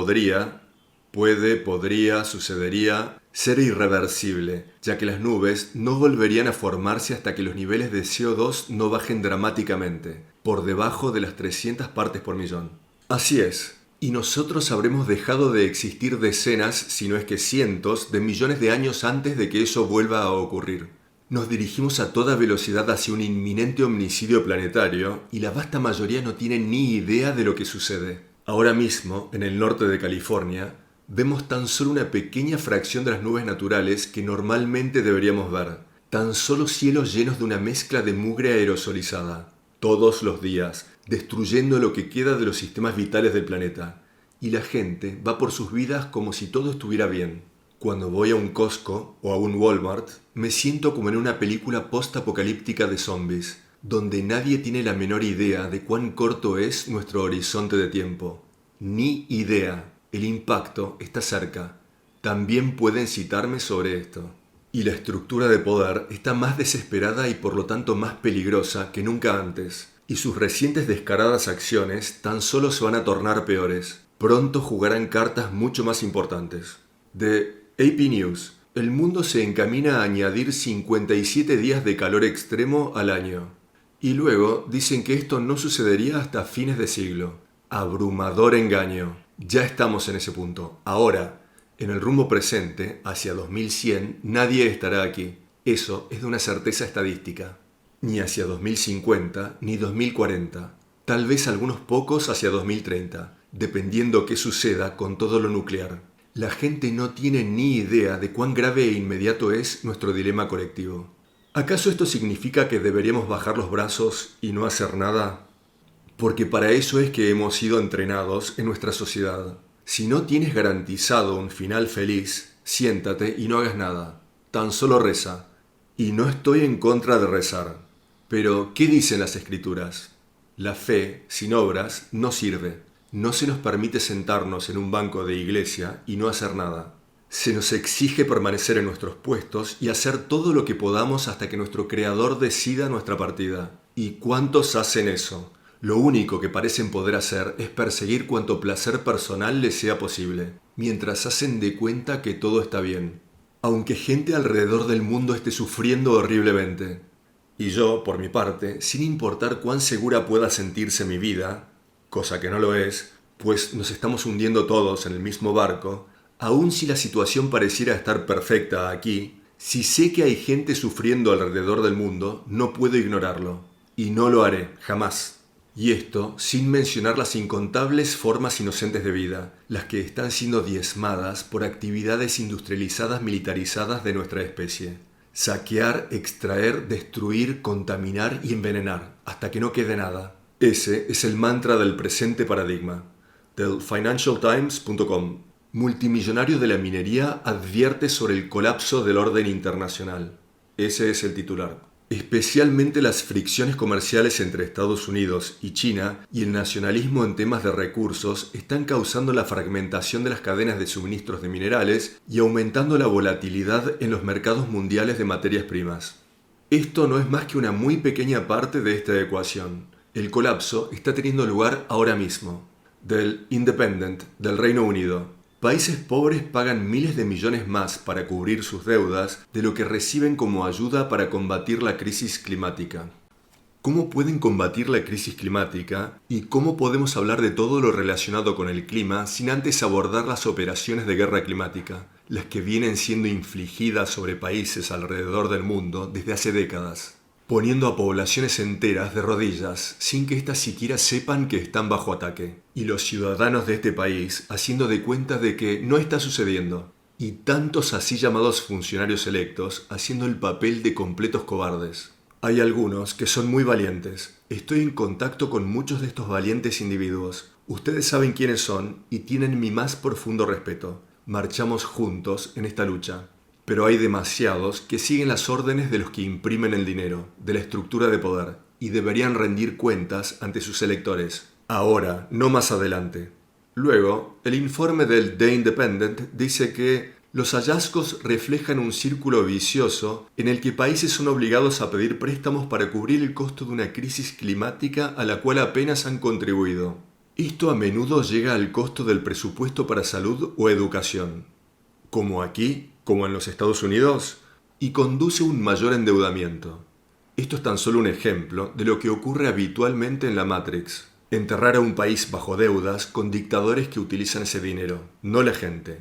sucedería, ser irreversible, ya que las nubes no volverían a formarse hasta que los niveles de CO2 no bajen dramáticamente, por debajo de las 300 partes por millón. Así es, y nosotros habremos dejado de existir decenas, si no es que cientos, de millones de años antes de que eso vuelva a ocurrir. Nos dirigimos a toda velocidad hacia un inminente homicidio planetario y la vasta mayoría no tiene ni idea de lo que sucede. Ahora mismo, en el norte de California, vemos tan solo una pequeña fracción de las nubes naturales que normalmente deberíamos ver. Tan solo cielos llenos de una mezcla de mugre aerosolizada. Todos los días, destruyendo lo que queda de los sistemas vitales del planeta. Y la gente va por sus vidas como si todo estuviera bien. Cuando voy a un Costco o a un Walmart, me siento como en una película post-apocalíptica de zombies, donde nadie tiene la menor idea de cuán corto es nuestro horizonte de tiempo. Ni idea. El impacto está cerca. También pueden citarme sobre esto. Y la estructura de poder está más desesperada y por lo tanto más peligrosa que nunca antes. Y sus recientes descaradas acciones tan solo se van a tornar peores. Pronto jugarán cartas mucho más importantes. De AP News. El mundo se encamina a añadir 57 días de calor extremo al año. Y luego dicen que esto no sucedería hasta fines de siglo. Abrumador engaño. Ya estamos en ese punto. Ahora, en el rumbo presente, hacia 2100, nadie estará aquí. Eso es de una certeza estadística. Ni hacia 2050, ni 2040. Tal vez algunos pocos hacia 2030, dependiendo qué suceda con todo lo nuclear. La gente no tiene ni idea de cuán grave e inmediato es nuestro dilema colectivo. ¿Acaso esto significa que deberíamos bajar los brazos y no hacer nada? Porque para eso es que hemos sido entrenados en nuestra sociedad. Si no tienes garantizado un final feliz, siéntate y no hagas nada. Tan solo reza. Y no estoy en contra de rezar. Pero, ¿qué dicen las Escrituras? La fe, sin obras, no sirve. No se nos permite sentarnos en un banco de iglesia y no hacer nada. Se nos exige permanecer en nuestros puestos y hacer todo lo que podamos hasta que nuestro Creador decida nuestra partida. ¿Y cuántos hacen eso? Lo único que parecen poder hacer es perseguir cuanto placer personal les sea posible, mientras hacen de cuenta que todo está bien. Aunque gente alrededor del mundo esté sufriendo horriblemente. Y yo, por mi parte, sin importar cuán segura pueda sentirse mi vida, cosa que no lo es, pues nos estamos hundiendo todos en el mismo barco, aun si la situación pareciera estar perfecta aquí, si sé que hay gente sufriendo alrededor del mundo, no puedo ignorarlo. Y no lo haré, jamás. Y esto sin mencionar las incontables formas inocentes de vida, las que están siendo diezmadas por actividades industrializadas militarizadas de nuestra especie. Saquear, extraer, destruir, contaminar y envenenar, hasta que no quede nada. Ese es el mantra del presente paradigma. Del financialtimes.com. Multimillonario de la minería advierte sobre el colapso del orden internacional. Ese es el titular. Especialmente las fricciones comerciales entre Estados Unidos y China y el nacionalismo en temas de recursos están causando la fragmentación de las cadenas de suministros de minerales y aumentando la volatilidad en los mercados mundiales de materias primas. Esto no es más que una muy pequeña parte de esta ecuación. El colapso está teniendo lugar ahora mismo. Del Independent, del Reino Unido. Países pobres pagan miles de millones más para cubrir sus deudas de lo que reciben como ayuda para combatir la crisis climática. ¿Cómo pueden combatir la crisis climática y cómo podemos hablar de todo lo relacionado con el clima sin antes abordar las operaciones de guerra climática, las que vienen siendo infligidas sobre países alrededor del mundo desde hace décadas, poniendo a poblaciones enteras de rodillas sin que éstas siquiera sepan que están bajo ataque, y los ciudadanos de este país haciendo de cuenta de que no está sucediendo, y tantos así llamados funcionarios electos haciendo el papel de completos cobardes? Hay algunos que son muy valientes. Estoy en contacto con muchos de estos valientes individuos. Ustedes saben quiénes son y tienen mi más profundo respeto. Marchamos juntos en esta lucha. Pero hay demasiados que siguen las órdenes de los que imprimen el dinero, de la estructura de poder, y deberían rendir cuentas ante sus electores. Ahora, no más adelante. Luego, el informe del The Independent dice que los hallazgos reflejan un círculo vicioso en el que países son obligados a pedir préstamos para cubrir el costo de una crisis climática a la cual apenas han contribuido. Esto a menudo llega al costo del presupuesto para salud o educación, como aquí, como en los Estados Unidos, y conduce a un mayor endeudamiento. Esto es tan solo un ejemplo de lo que ocurre habitualmente en la Matrix. Enterrar a un país bajo deudas con dictadores que utilizan ese dinero, no la gente,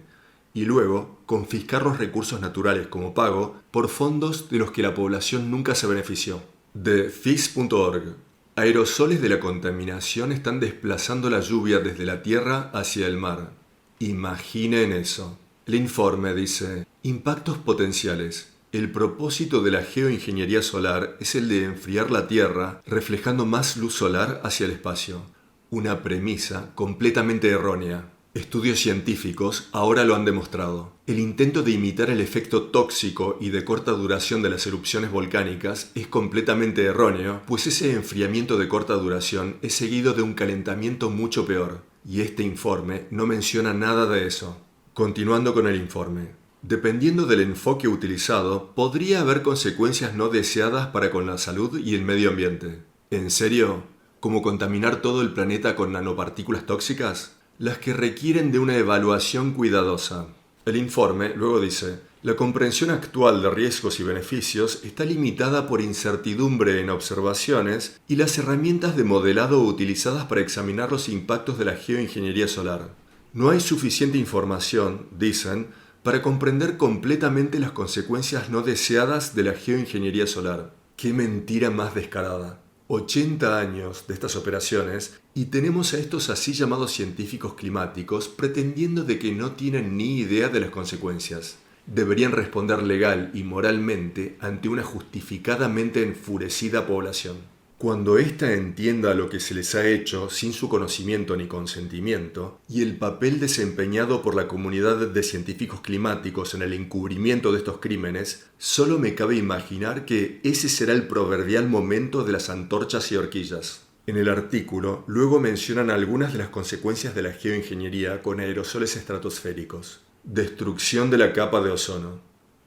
y luego confiscar los recursos naturales como pago por fondos de los que la población nunca se benefició. De FIS.org. Aerosoles de la contaminación están desplazando la lluvia desde la tierra hacia el mar. Imaginen eso. El informe dice: impactos potenciales. El propósito de la geoingeniería solar es el de enfriar la Tierra, reflejando más luz solar hacia el espacio. Una premisa completamente errónea. Estudios científicos ahora lo han demostrado. El intento de imitar el efecto tóxico y de corta duración de las erupciones volcánicas es completamente erróneo, pues ese enfriamiento de corta duración es seguido de un calentamiento mucho peor, y este informe no menciona nada de eso. Continuando con el informe. Dependiendo del enfoque utilizado, podría haber consecuencias no deseadas para con la salud y el medio ambiente. ¿En serio? ¿Como contaminar todo el planeta con nanopartículas tóxicas? Las que requieren de una evaluación cuidadosa. El informe luego dice: la comprensión actual de riesgos y beneficios está limitada por incertidumbre en observaciones y las herramientas de modelado utilizadas para examinar los impactos de la geoingeniería solar. No hay suficiente información, dicen, para comprender completamente las consecuencias no deseadas de la geoingeniería solar. ¡Qué mentira más descarada! 80 años de estas operaciones y tenemos a estos así llamados científicos climáticos pretendiendo de que no tienen ni idea de las consecuencias. Deberían responder legal y moralmente ante una justificadamente enfurecida población. Cuando ésta entienda lo que se les ha hecho sin su conocimiento ni consentimiento, y el papel desempeñado por la comunidad de científicos climáticos en el encubrimiento de estos crímenes, solo me cabe imaginar que ese será el proverbial momento de las antorchas y horquillas. En el artículo, luego mencionan algunas de las consecuencias de la geoingeniería con aerosoles estratosféricos. Destrucción de la capa de ozono.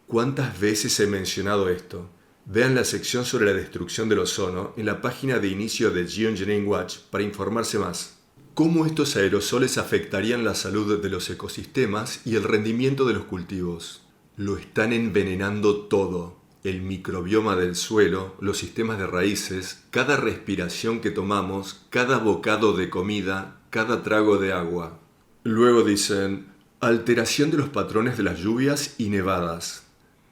¿Cuántas veces he mencionado esto? Vean la sección sobre la destrucción del ozono en la página de inicio de Geoengineering Watch para informarse más. ¿Cómo estos aerosoles afectarían la salud de los ecosistemas y el rendimiento de los cultivos? Lo están envenenando todo. El microbioma del suelo, los sistemas de raíces, cada respiración que tomamos, cada bocado de comida, cada trago de agua. Luego dicen: alteración de los patrones de las lluvias y nevadas.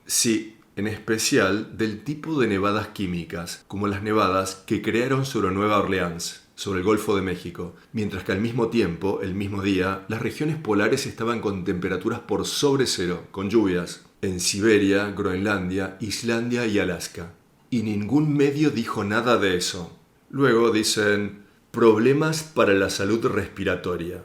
Sí, en especial del tipo de nevadas químicas, como las nevadas que crearon sobre Nueva Orleans, sobre el Golfo de México, mientras que al mismo tiempo, el mismo día, las regiones polares estaban con temperaturas por sobre cero, con lluvias, en Siberia, Groenlandia, Islandia y Alaska. Y ningún medio dijo nada de eso. Luego dicen: problemas para la salud respiratoria.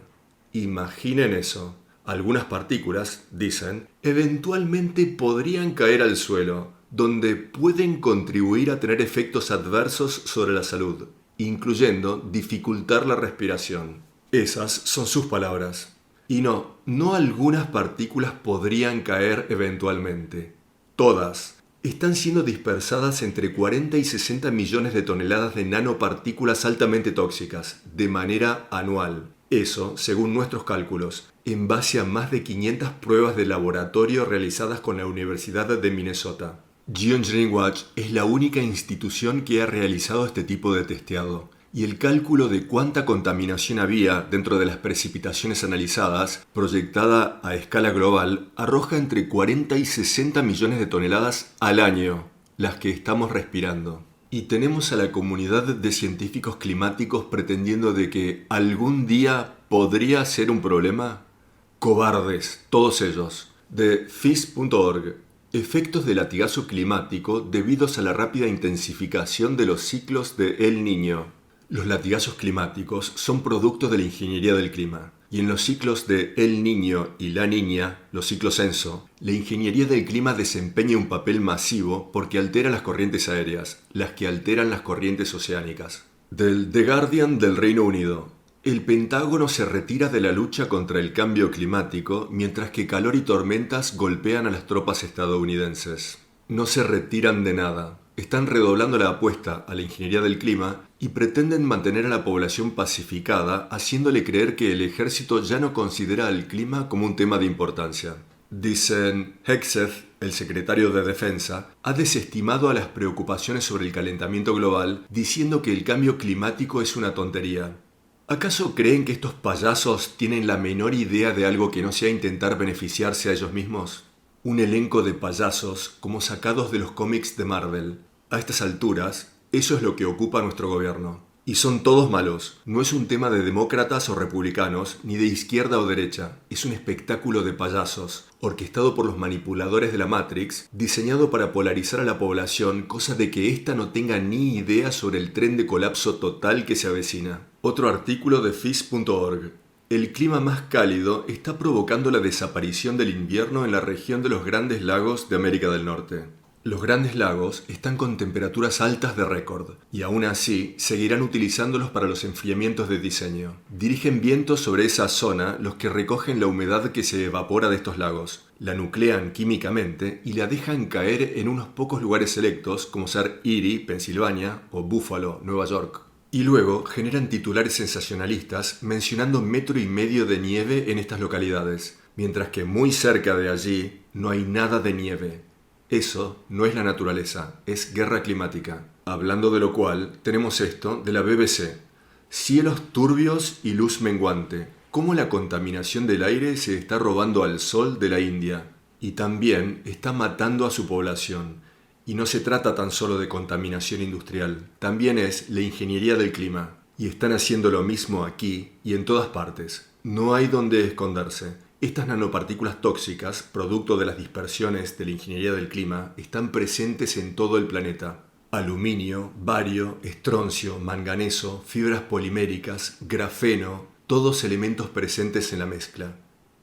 Imaginen eso. Algunas partículas, dicen, eventualmente podrían caer al suelo, donde pueden contribuir a tener efectos adversos sobre la salud, incluyendo dificultar la respiración. Esas son sus palabras. Y no algunas partículas podrían caer eventualmente. Todas están siendo dispersadas entre 40 y 60 millones de toneladas de nanopartículas altamente tóxicas, de manera anual. Eso, según nuestros cálculos, en base a más de 500 pruebas de laboratorio realizadas con la Universidad de Minnesota. Geoengineering Watch es la única institución que ha realizado este tipo de testeado, y el cálculo de cuánta contaminación había dentro de las precipitaciones analizadas, proyectada a escala global, arroja entre 40 y 60 millones de toneladas al año, las que estamos respirando. Y tenemos a la comunidad de científicos climáticos pretendiendo de que algún día podría ser un problema. Cobardes, todos ellos. De FIS.org. Efectos de latigazo climático debidos a la rápida intensificación de los ciclos de El Niño. Los latigazos climáticos son producto de la ingeniería del clima. Y en los ciclos de El Niño y La Niña, los ciclos ENSO, la ingeniería del clima desempeña un papel masivo porque altera las corrientes aéreas, las que alteran las corrientes oceánicas. Del The Guardian del Reino Unido. El Pentágono se retira de la lucha contra el cambio climático mientras que calor y tormentas golpean a las tropas estadounidenses. No se retiran de nada. Están redoblando la apuesta a la ingeniería del clima y pretenden mantener a la población pacificada, haciéndole creer que el ejército ya no considera el clima como un tema de importancia. Dicen, Hegseth, el secretario de Defensa, ha desestimado a las preocupaciones sobre el calentamiento global, diciendo que el cambio climático es una tontería. ¿Acaso creen que estos payasos tienen la menor idea de algo que no sea intentar beneficiarse a ellos mismos? Un elenco de payasos como sacados de los cómics de Marvel. A estas alturas, eso es lo que ocupa nuestro gobierno. Y son todos malos. No es un tema de demócratas o republicanos, ni de izquierda o derecha. Es un espectáculo de payasos, orquestado por los manipuladores de la Matrix, diseñado para polarizar a la población, cosa de que ésta no tenga ni idea sobre el tren de colapso total que se avecina. Otro artículo de phys.org. El clima más cálido está provocando la desaparición del invierno en la región de los Grandes Lagos de América del Norte. Los Grandes Lagos están con temperaturas altas de récord, y aún así seguirán utilizándolos para los enfriamientos de diseño. Dirigen vientos sobre esa zona los que recogen la humedad que se evapora de estos lagos, la nuclean químicamente y la dejan caer en unos pocos lugares selectos como ser Erie, Pensilvania, o Buffalo, Nueva York. Y luego generan titulares sensacionalistas mencionando 1,5 metros de nieve en estas localidades, mientras que muy cerca de allí no hay nada de nieve. Eso no es la naturaleza, es guerra climática. Hablando de lo cual, tenemos esto de la BBC. Cielos turbios y luz menguante. Cómo la contaminación del aire se está robando al sol de la India. Y también está matando a su población. Y no se trata tan solo de contaminación industrial, también es la ingeniería del clima. Y están haciendo lo mismo aquí y en todas partes. No hay donde esconderse. Estas nanopartículas tóxicas, producto de las dispersiones de la ingeniería del clima, están presentes en todo el planeta. Aluminio, bario, estroncio, manganeso, fibras poliméricas, grafeno, todos elementos presentes en la mezcla.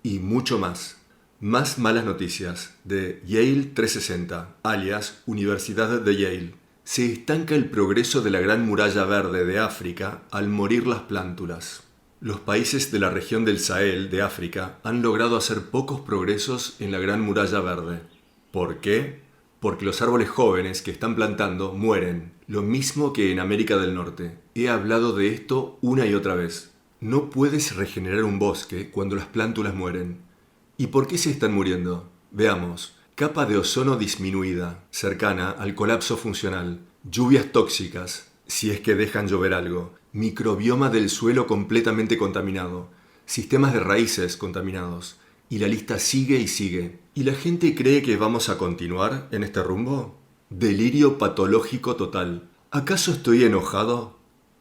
Y mucho más. Más malas noticias de Yale 360, alias Universidad de Yale. Se estanca el progreso de la Gran Muralla Verde de África al morir las plántulas. Los países de la región del Sahel de África han logrado hacer pocos progresos en la Gran Muralla Verde. ¿Por qué? Porque los árboles jóvenes que están plantando mueren, lo mismo que en América del Norte. He hablado de esto una y otra vez. No puedes regenerar un bosque cuando las plántulas mueren. ¿Y por qué se están muriendo? Veamos. Capa de ozono disminuida, cercana al colapso funcional. Lluvias tóxicas, si es que dejan llover algo. Microbioma del suelo completamente contaminado. Sistemas de raíces contaminados. Y la lista sigue y sigue. ¿Y la gente cree que vamos a continuar en este rumbo? Delirio patológico total. ¿Acaso estoy enojado?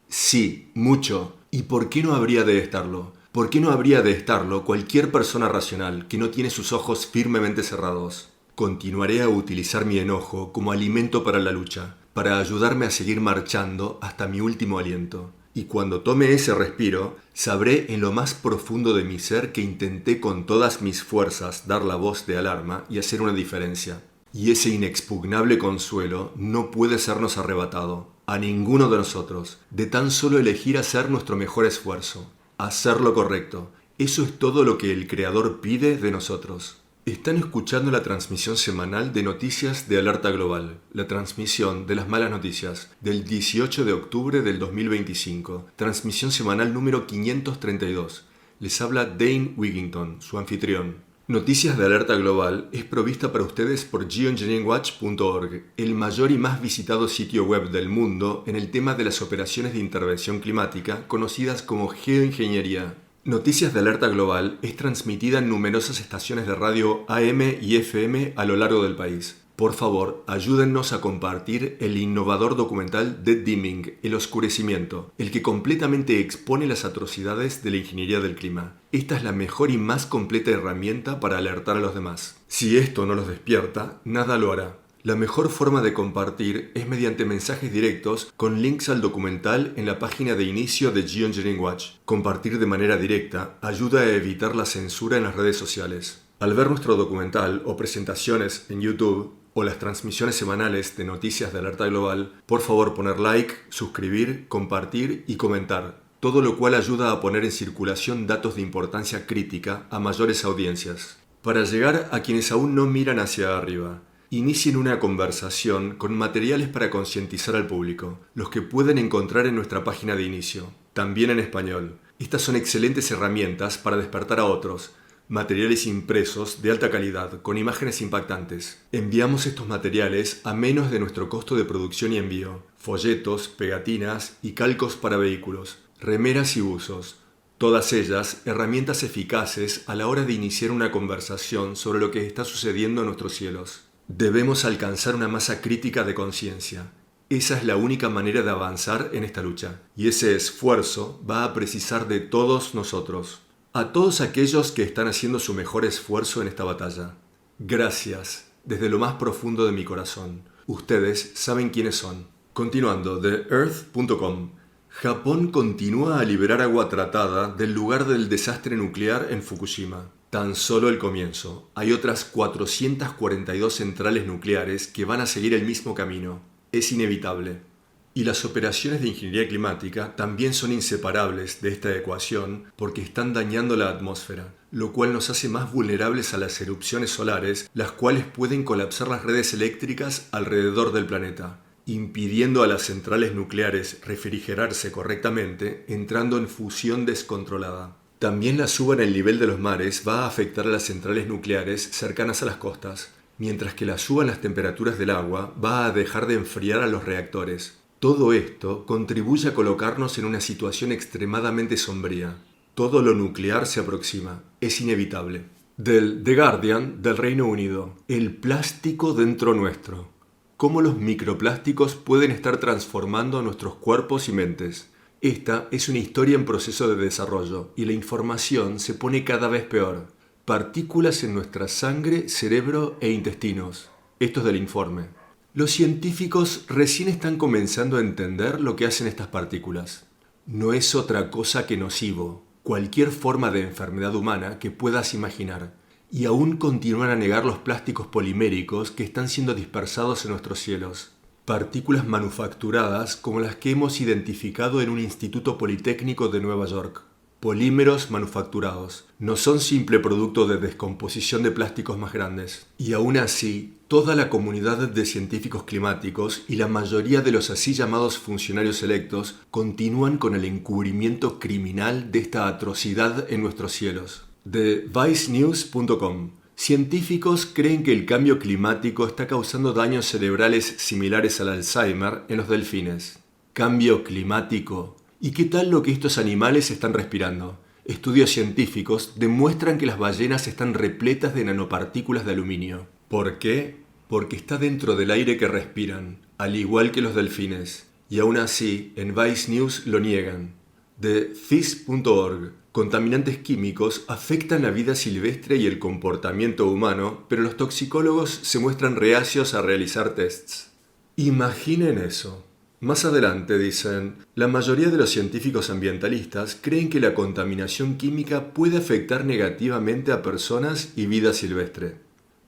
Sí, mucho. ¿Y por qué no habría de estarlo? ¿Por qué no habría de estarlo cualquier persona racional que no tiene sus ojos firmemente cerrados? Continuaré a utilizar mi enojo como alimento para la lucha, para ayudarme a seguir marchando hasta mi último aliento. Y cuando tome ese respiro, sabré en lo más profundo de mi ser que intenté con todas mis fuerzas dar la voz de alarma y hacer una diferencia. Y ese inexpugnable consuelo no puede sernos arrebatado, a ninguno de nosotros, de tan solo elegir hacer nuestro mejor esfuerzo. Hacer lo correcto. Eso es todo lo que el Creador pide de nosotros. Están escuchando la transmisión semanal de Noticias de Alerta Global, la transmisión de las malas noticias, del 18 de octubre del 2025, transmisión semanal número 532. Les habla Dane Wigington, su anfitrión. Noticias de Alerta Global es provista para ustedes por geoengineeringwatch.org, el mayor y más visitado sitio web del mundo en el tema de las operaciones de intervención climática, conocidas como geoingeniería. Noticias de Alerta Global es transmitida en numerosas estaciones de radio AM y FM a lo largo del país. Por favor, ayúdennos a compartir el innovador documental Dead Dimming, El Oscurecimiento, el que completamente expone las atrocidades de la ingeniería del clima. Esta es la mejor y más completa herramienta para alertar a los demás. Si esto no los despierta, nada lo hará. La mejor forma de compartir es mediante mensajes directos con links al documental en la página de inicio de Geoengineering Watch. Compartir de manera directa ayuda a evitar la censura en las redes sociales. Al ver nuestro documental o presentaciones en YouTube o las transmisiones semanales de noticias de Alerta Global, por favor poner like, suscribir, compartir y comentar, todo lo cual ayuda a poner en circulación datos de importancia crítica a mayores audiencias. Para llegar a quienes aún no miran hacia arriba, inicien una conversación con materiales para concientizar al público, los que pueden encontrar en nuestra página de inicio, también en español. Estas son excelentes herramientas para despertar a otros. Materiales impresos de alta calidad, con imágenes impactantes. Enviamos estos materiales a menos de nuestro costo de producción y envío. Folletos, pegatinas y calcos para vehículos, remeras y buzos. Todas ellas herramientas eficaces a la hora de iniciar una conversación sobre lo que está sucediendo en nuestros cielos. Debemos alcanzar una masa crítica de conciencia. Esa es la única manera de avanzar en esta lucha. Y ese esfuerzo va a precisar de todos nosotros. A todos aquellos que están haciendo su mejor esfuerzo en esta batalla, gracias desde lo más profundo de mi corazón. Ustedes saben quiénes son. Continuando, de Earth.com. Japón continúa a liberar agua tratada del lugar del desastre nuclear en Fukushima. Tan solo el comienzo. Hay otras 442 centrales nucleares que van a seguir el mismo camino. Es inevitable. Y las operaciones de ingeniería climática también son inseparables de esta ecuación porque están dañando la atmósfera, lo cual nos hace más vulnerables a las erupciones solares, las cuales pueden colapsar las redes eléctricas alrededor del planeta, impidiendo a las centrales nucleares refrigerarse correctamente, entrando en fusión descontrolada. También la suba en el nivel de los mares va a afectar a las centrales nucleares cercanas a las costas, mientras que la suba en las temperaturas del agua va a dejar de enfriar a los reactores. Todo esto contribuye a colocarnos en una situación extremadamente sombría. Todo lo nuclear se aproxima, es inevitable. Del The Guardian del Reino Unido. El plástico dentro nuestro. Cómo los microplásticos pueden estar transformando nuestros cuerpos y mentes. Esta es una historia en proceso de desarrollo y la información se pone cada vez peor. Partículas en nuestra sangre, cerebro e intestinos. Esto es del informe. Los científicos recién están comenzando a entender lo que hacen estas partículas. No es otra cosa que nocivo, cualquier forma de enfermedad humana que puedas imaginar. Y aún continúan a negar los plásticos poliméricos que están siendo dispersados en nuestros cielos. Partículas manufacturadas como las que hemos identificado en un instituto politécnico de Nueva York. Polímeros manufacturados. No son simple producto de descomposición de plásticos más grandes. Y aún así, toda la comunidad de científicos climáticos y la mayoría de los así llamados funcionarios electos continúan con el encubrimiento criminal de esta atrocidad en nuestros cielos. De vicenews.com. Científicos creen que el cambio climático está causando daños cerebrales similares al Alzheimer en los delfines. Cambio climático. ¿Y qué tal lo que estos animales están respirando? Estudios científicos demuestran que las ballenas están repletas de nanopartículas de aluminio. ¿Por qué? Porque está dentro del aire que respiran, al igual que los delfines. Y aún así, en Vice News lo niegan. De phys.org. Contaminantes químicos afectan la vida silvestre y el comportamiento humano, pero los toxicólogos se muestran reacios a realizar tests. Imaginen eso. Más adelante dicen, la mayoría de los científicos ambientalistas creen que la contaminación química puede afectar negativamente a personas y vida silvestre.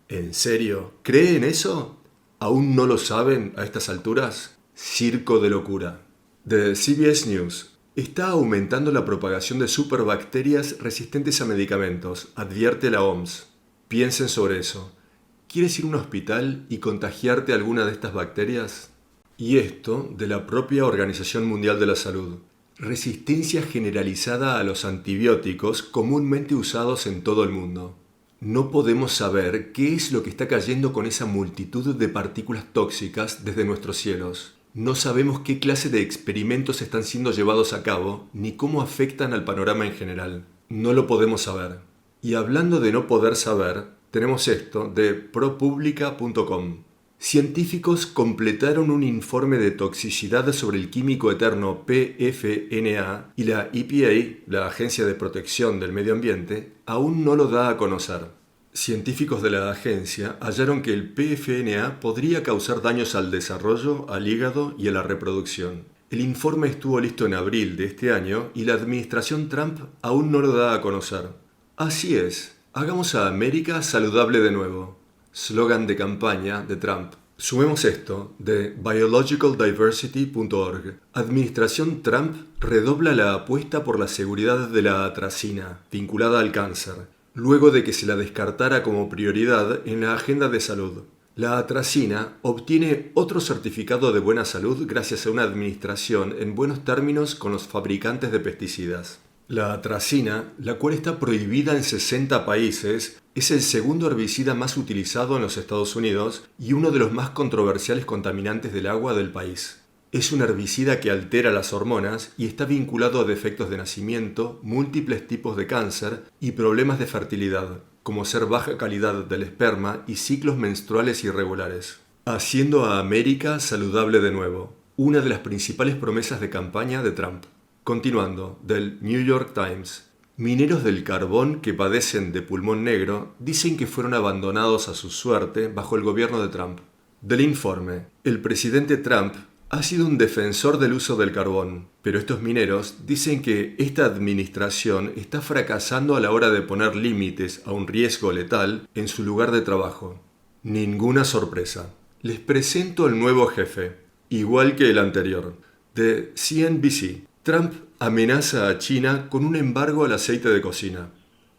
¿En serio? ¿Creen eso? ¿Aún no lo saben a estas alturas? Circo de locura. De CBS News. Está aumentando la propagación de superbacterias resistentes a medicamentos, advierte la OMS. Piensen sobre eso. ¿Quieres ir a un hospital y contagiarte alguna de estas bacterias? Y esto de la propia Organización Mundial de la Salud. Resistencia generalizada a los antibióticos comúnmente usados en todo el mundo. No podemos saber qué es lo que está cayendo con esa multitud de partículas tóxicas desde nuestros cielos. No sabemos qué clase de experimentos están siendo llevados a cabo ni cómo afectan al panorama en general. No lo podemos saber. Y hablando de no poder saber, tenemos esto de ProPublica.com. Científicos completaron un informe de toxicidad sobre el químico eterno PFNA y la EPA, la Agencia de Protección del Medio Ambiente, aún no lo da a conocer. Científicos de la agencia hallaron que el PFNA podría causar daños al desarrollo, al hígado y a la reproducción. El informe estuvo listo en abril de este año y la administración Trump aún no lo da a conocer. Así es, hagamos a América saludable de nuevo. Slogan de campaña de Trump. Sumemos esto de biologicaldiversity.org. Administración Trump redobla la apuesta por la seguridad de la atracina, vinculada al cáncer, luego de que se la descartara como prioridad en la agenda de salud. La atracina obtiene otro certificado de buena salud gracias a una administración en buenos términos con los fabricantes de pesticidas. La atracina, la cual está prohibida en 60 países, es el segundo herbicida más utilizado en los Estados Unidos y uno de los más controversiales contaminantes del agua del país. Es un herbicida que altera las hormonas y está vinculado a defectos de nacimiento, múltiples tipos de cáncer y problemas de fertilidad, como ser baja calidad del esperma y ciclos menstruales irregulares. Haciendo a América saludable de nuevo, una de las principales promesas de campaña de Trump. Continuando, del New York Times. Mineros del carbón que padecen de pulmón negro dicen que fueron abandonados a su suerte bajo el gobierno de Trump. Del informe, el presidente Trump ha sido un defensor del uso del carbón, pero estos mineros dicen que esta administración está fracasando a la hora de poner límites a un riesgo letal en su lugar de trabajo. Ninguna sorpresa. Les presento al nuevo jefe, igual que el anterior, de CNBC. Trump amenaza a China con un embargo al aceite de cocina.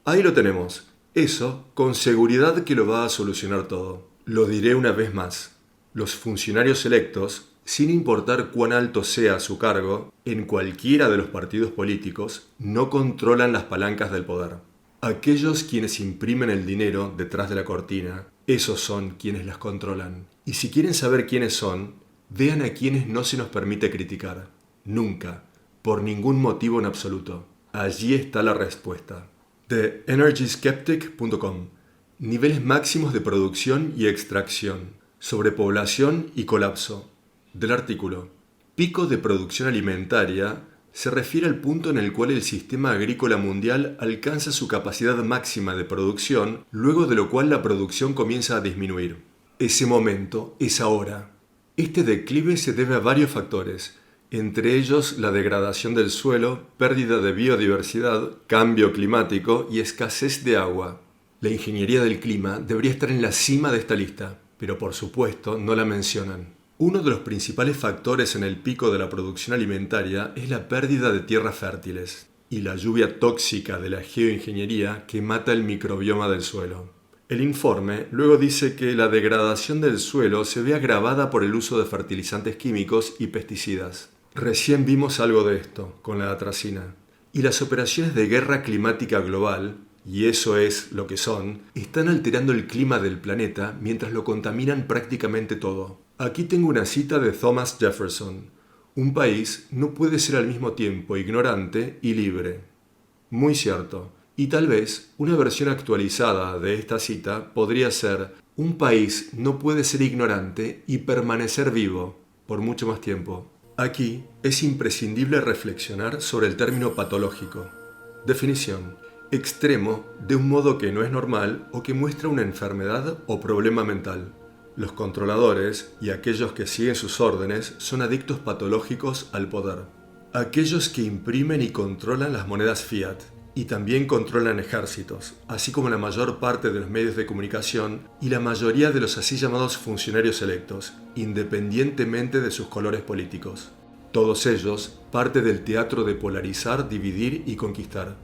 Ahí lo tenemos. Eso, con seguridad que lo va a solucionar todo. Lo diré una vez más. Los funcionarios electos, sin importar cuán alto sea su cargo, en cualquiera de los partidos políticos, no controlan las palancas del poder. Aquellos quienes imprimen el dinero detrás de la cortina, esos son quienes las controlan. Y si quieren saber quiénes son, vean a quienes no se nos permite criticar. Nunca. Por ningún motivo en absoluto. Allí está la respuesta. De energyskeptic.com. Niveles máximos de producción y extracción. Sobrepoblación y colapso. Del artículo. Pico de producción alimentaria se refiere al punto en el cual el sistema agrícola mundial alcanza su capacidad máxima de producción, luego de lo cual la producción comienza a disminuir. Ese momento es ahora. Este declive se debe a varios factores, entre ellos la degradación del suelo, pérdida de biodiversidad, cambio climático y escasez de agua. La ingeniería del clima debería estar en la cima de esta lista, pero por supuesto no la mencionan. Uno de los principales factores en el pico de la producción alimentaria es la pérdida de tierras fértiles y la lluvia tóxica de la geoingeniería que mata el microbioma del suelo. El informe luego dice que la degradación del suelo se ve agravada por el uso de fertilizantes químicos y pesticidas. Recién vimos algo de esto con la atracina. Y las operaciones de guerra climática global, y eso es lo que son, están alterando el clima del planeta mientras lo contaminan prácticamente todo. Aquí tengo una cita de Thomas Jefferson. Un país no puede ser al mismo tiempo ignorante y libre. Muy cierto. Y tal vez una versión actualizada de esta cita podría ser: un país no puede ser ignorante y permanecer vivo por mucho más tiempo. Aquí es imprescindible reflexionar sobre el término patológico. Definición: extremo de un modo que no es normal o que muestra una enfermedad o problema mental. Los controladores y aquellos que siguen sus órdenes son adictos patológicos al poder. Aquellos que imprimen y controlan las monedas fiat y también controlan ejércitos, así como la mayor parte de los medios de comunicación y la mayoría de los así llamados funcionarios electos, independientemente de sus colores políticos. Todos ellos parte del teatro de polarizar, dividir y conquistar.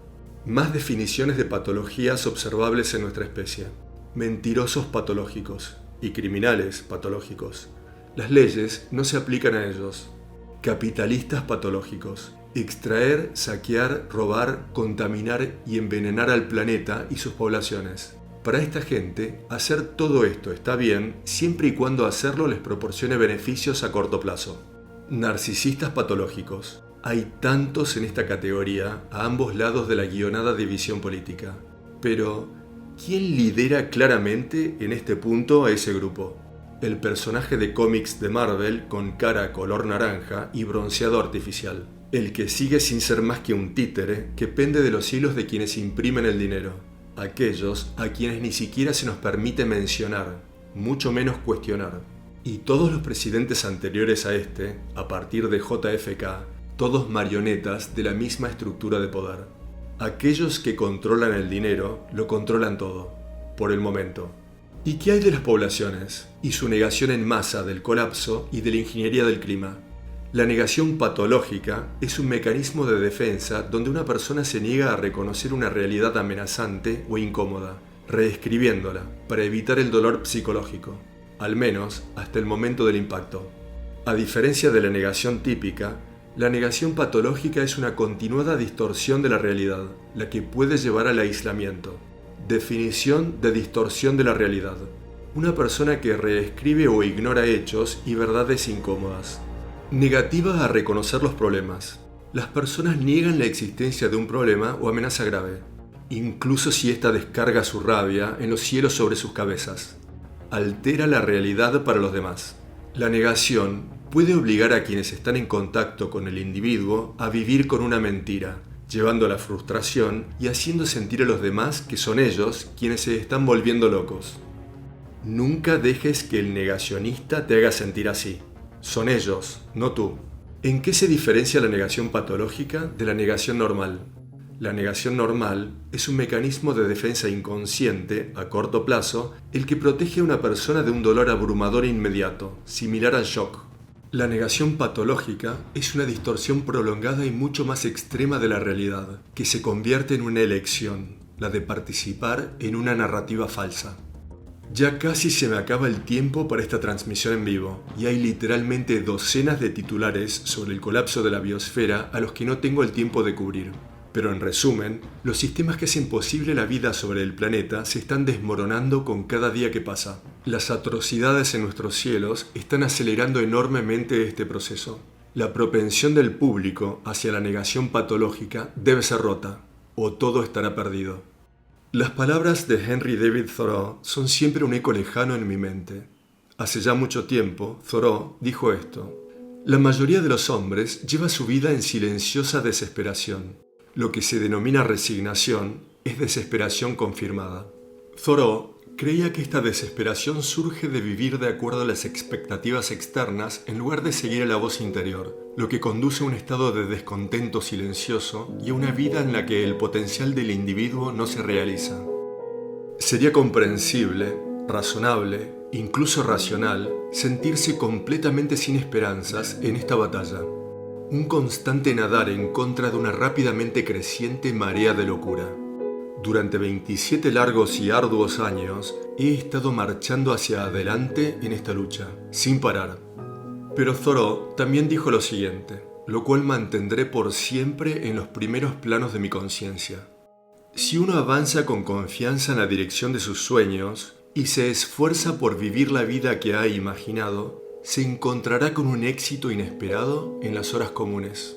Más definiciones de patologías observables en nuestra especie. Mentirosos patológicos y criminales patológicos. Las leyes no se aplican a ellos. Capitalistas patológicos. Extraer, saquear, robar, contaminar y envenenar al planeta y sus poblaciones. Para esta gente, hacer todo esto está bien siempre y cuando hacerlo les proporcione beneficios a corto plazo. Narcisistas patológicos. Hay tantos en esta categoría a ambos lados de la guionada división política. Pero, ¿quién lidera claramente en este punto a ese grupo? el personaje de cómics de Marvel con cara color naranja y bronceado artificial, el que sigue sin ser más que un títere que pende de los hilos de quienes imprimen el dinero, aquellos a quienes ni siquiera se nos permite mencionar, mucho menos cuestionar. Y todos los presidentes anteriores a este, a partir de JFK, todos marionetas de la misma estructura de poder. Aquellos que controlan el dinero lo controlan todo, por el momento. ¿Y qué hay de las poblaciones y su negación en masa del colapso y de la ingeniería del clima? La negación patológica es un mecanismo de defensa donde una persona se niega a reconocer una realidad amenazante o incómoda, reescribiéndola para evitar el dolor psicológico, al menos hasta el momento del impacto. A diferencia de la negación típica, la negación patológica es una continuada distorsión de la realidad, la que puede llevar al aislamiento. Definición de distorsión de la realidad. Una persona que reescribe o ignora hechos y verdades incómodas. Negativa a reconocer los problemas. Las personas niegan la existencia de un problema o amenaza grave, incluso si ésta descarga su rabia en los cielos sobre sus cabezas. Altera la realidad para los demás. La negación puede obligar a quienes están en contacto con el individuo a vivir con una mentira, llevando a la frustración y haciendo sentir a los demás que son ellos quienes se están volviendo locos. Nunca dejes que el negacionista te haga sentir así. Son ellos, no tú. ¿En qué se diferencia la negación patológica de la negación normal? La negación normal es un mecanismo de defensa inconsciente, a corto plazo, el que protege a una persona de un dolor abrumador e inmediato, similar al shock. La negación patológica es una distorsión prolongada y mucho más extrema de la realidad, que se convierte en una elección, la de participar en una narrativa falsa. Ya casi se me acaba el tiempo para esta transmisión en vivo, y hay literalmente docenas de titulares sobre el colapso de la biosfera a los que no tengo el tiempo de cubrir. Pero en resumen, los sistemas que hacen posible la vida sobre el planeta se están desmoronando con cada día que pasa. Las atrocidades en nuestros cielos están acelerando enormemente este proceso. La propensión del público hacia la negación patológica debe ser rota, o todo estará perdido. Las palabras de Henry David Thoreau son siempre un eco lejano en mi mente. Hace ya mucho tiempo, Thoreau dijo esto: la mayoría de los hombres lleva su vida en silenciosa desesperación. Lo que se denomina resignación es desesperación confirmada. Thoreau creía que esta desesperación surge de vivir de acuerdo a las expectativas externas en lugar de seguir a la voz interior, lo que conduce a un estado de descontento silencioso y a una vida en la que el potencial del individuo no se realiza. Sería comprensible, razonable, incluso racional, sentirse completamente sin esperanzas en esta batalla. Un constante nadar en contra de una rápidamente creciente marea de locura. Durante 27 largos y arduos años he estado marchando hacia adelante en esta lucha, sin parar. Pero Thoreau también dijo lo siguiente, lo cual mantendré por siempre en los primeros planos de mi conciencia. Si uno avanza con confianza en la dirección de sus sueños y se esfuerza por vivir la vida que ha imaginado, se encontrará con un éxito inesperado en las horas comunes.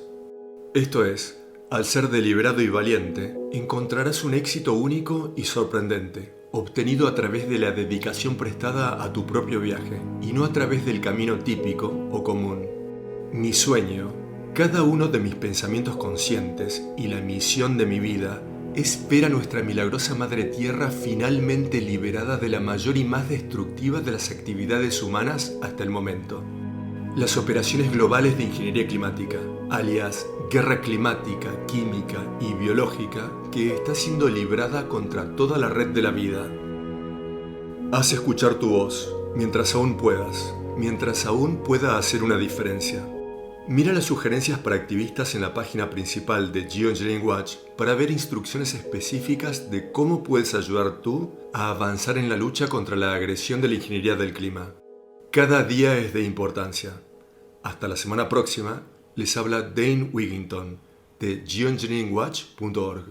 Esto es, al ser deliberado y valiente, encontrarás un éxito único y sorprendente, obtenido a través de la dedicación prestada a tu propio viaje, y no a través del camino típico o común. Mi sueño, cada uno de mis pensamientos conscientes y la misión de mi vida es ver a nuestra milagrosa Madre Tierra finalmente liberada de la mayor y más destructiva de las actividades humanas hasta el momento. Las operaciones globales de ingeniería climática, alias guerra climática, química y biológica, que está siendo librada contra toda la red de la vida. Haz escuchar tu voz, mientras aún puedas, mientras aún pueda hacer una diferencia. Mira las sugerencias para activistas en la página principal de Geoengineering Watch para ver instrucciones específicas de cómo puedes ayudar tú a avanzar en la lucha contra la agresión de la ingeniería del clima. Cada día es de importancia. Hasta la semana próxima, les habla Dane Wigington de geoengineeringwatch.org.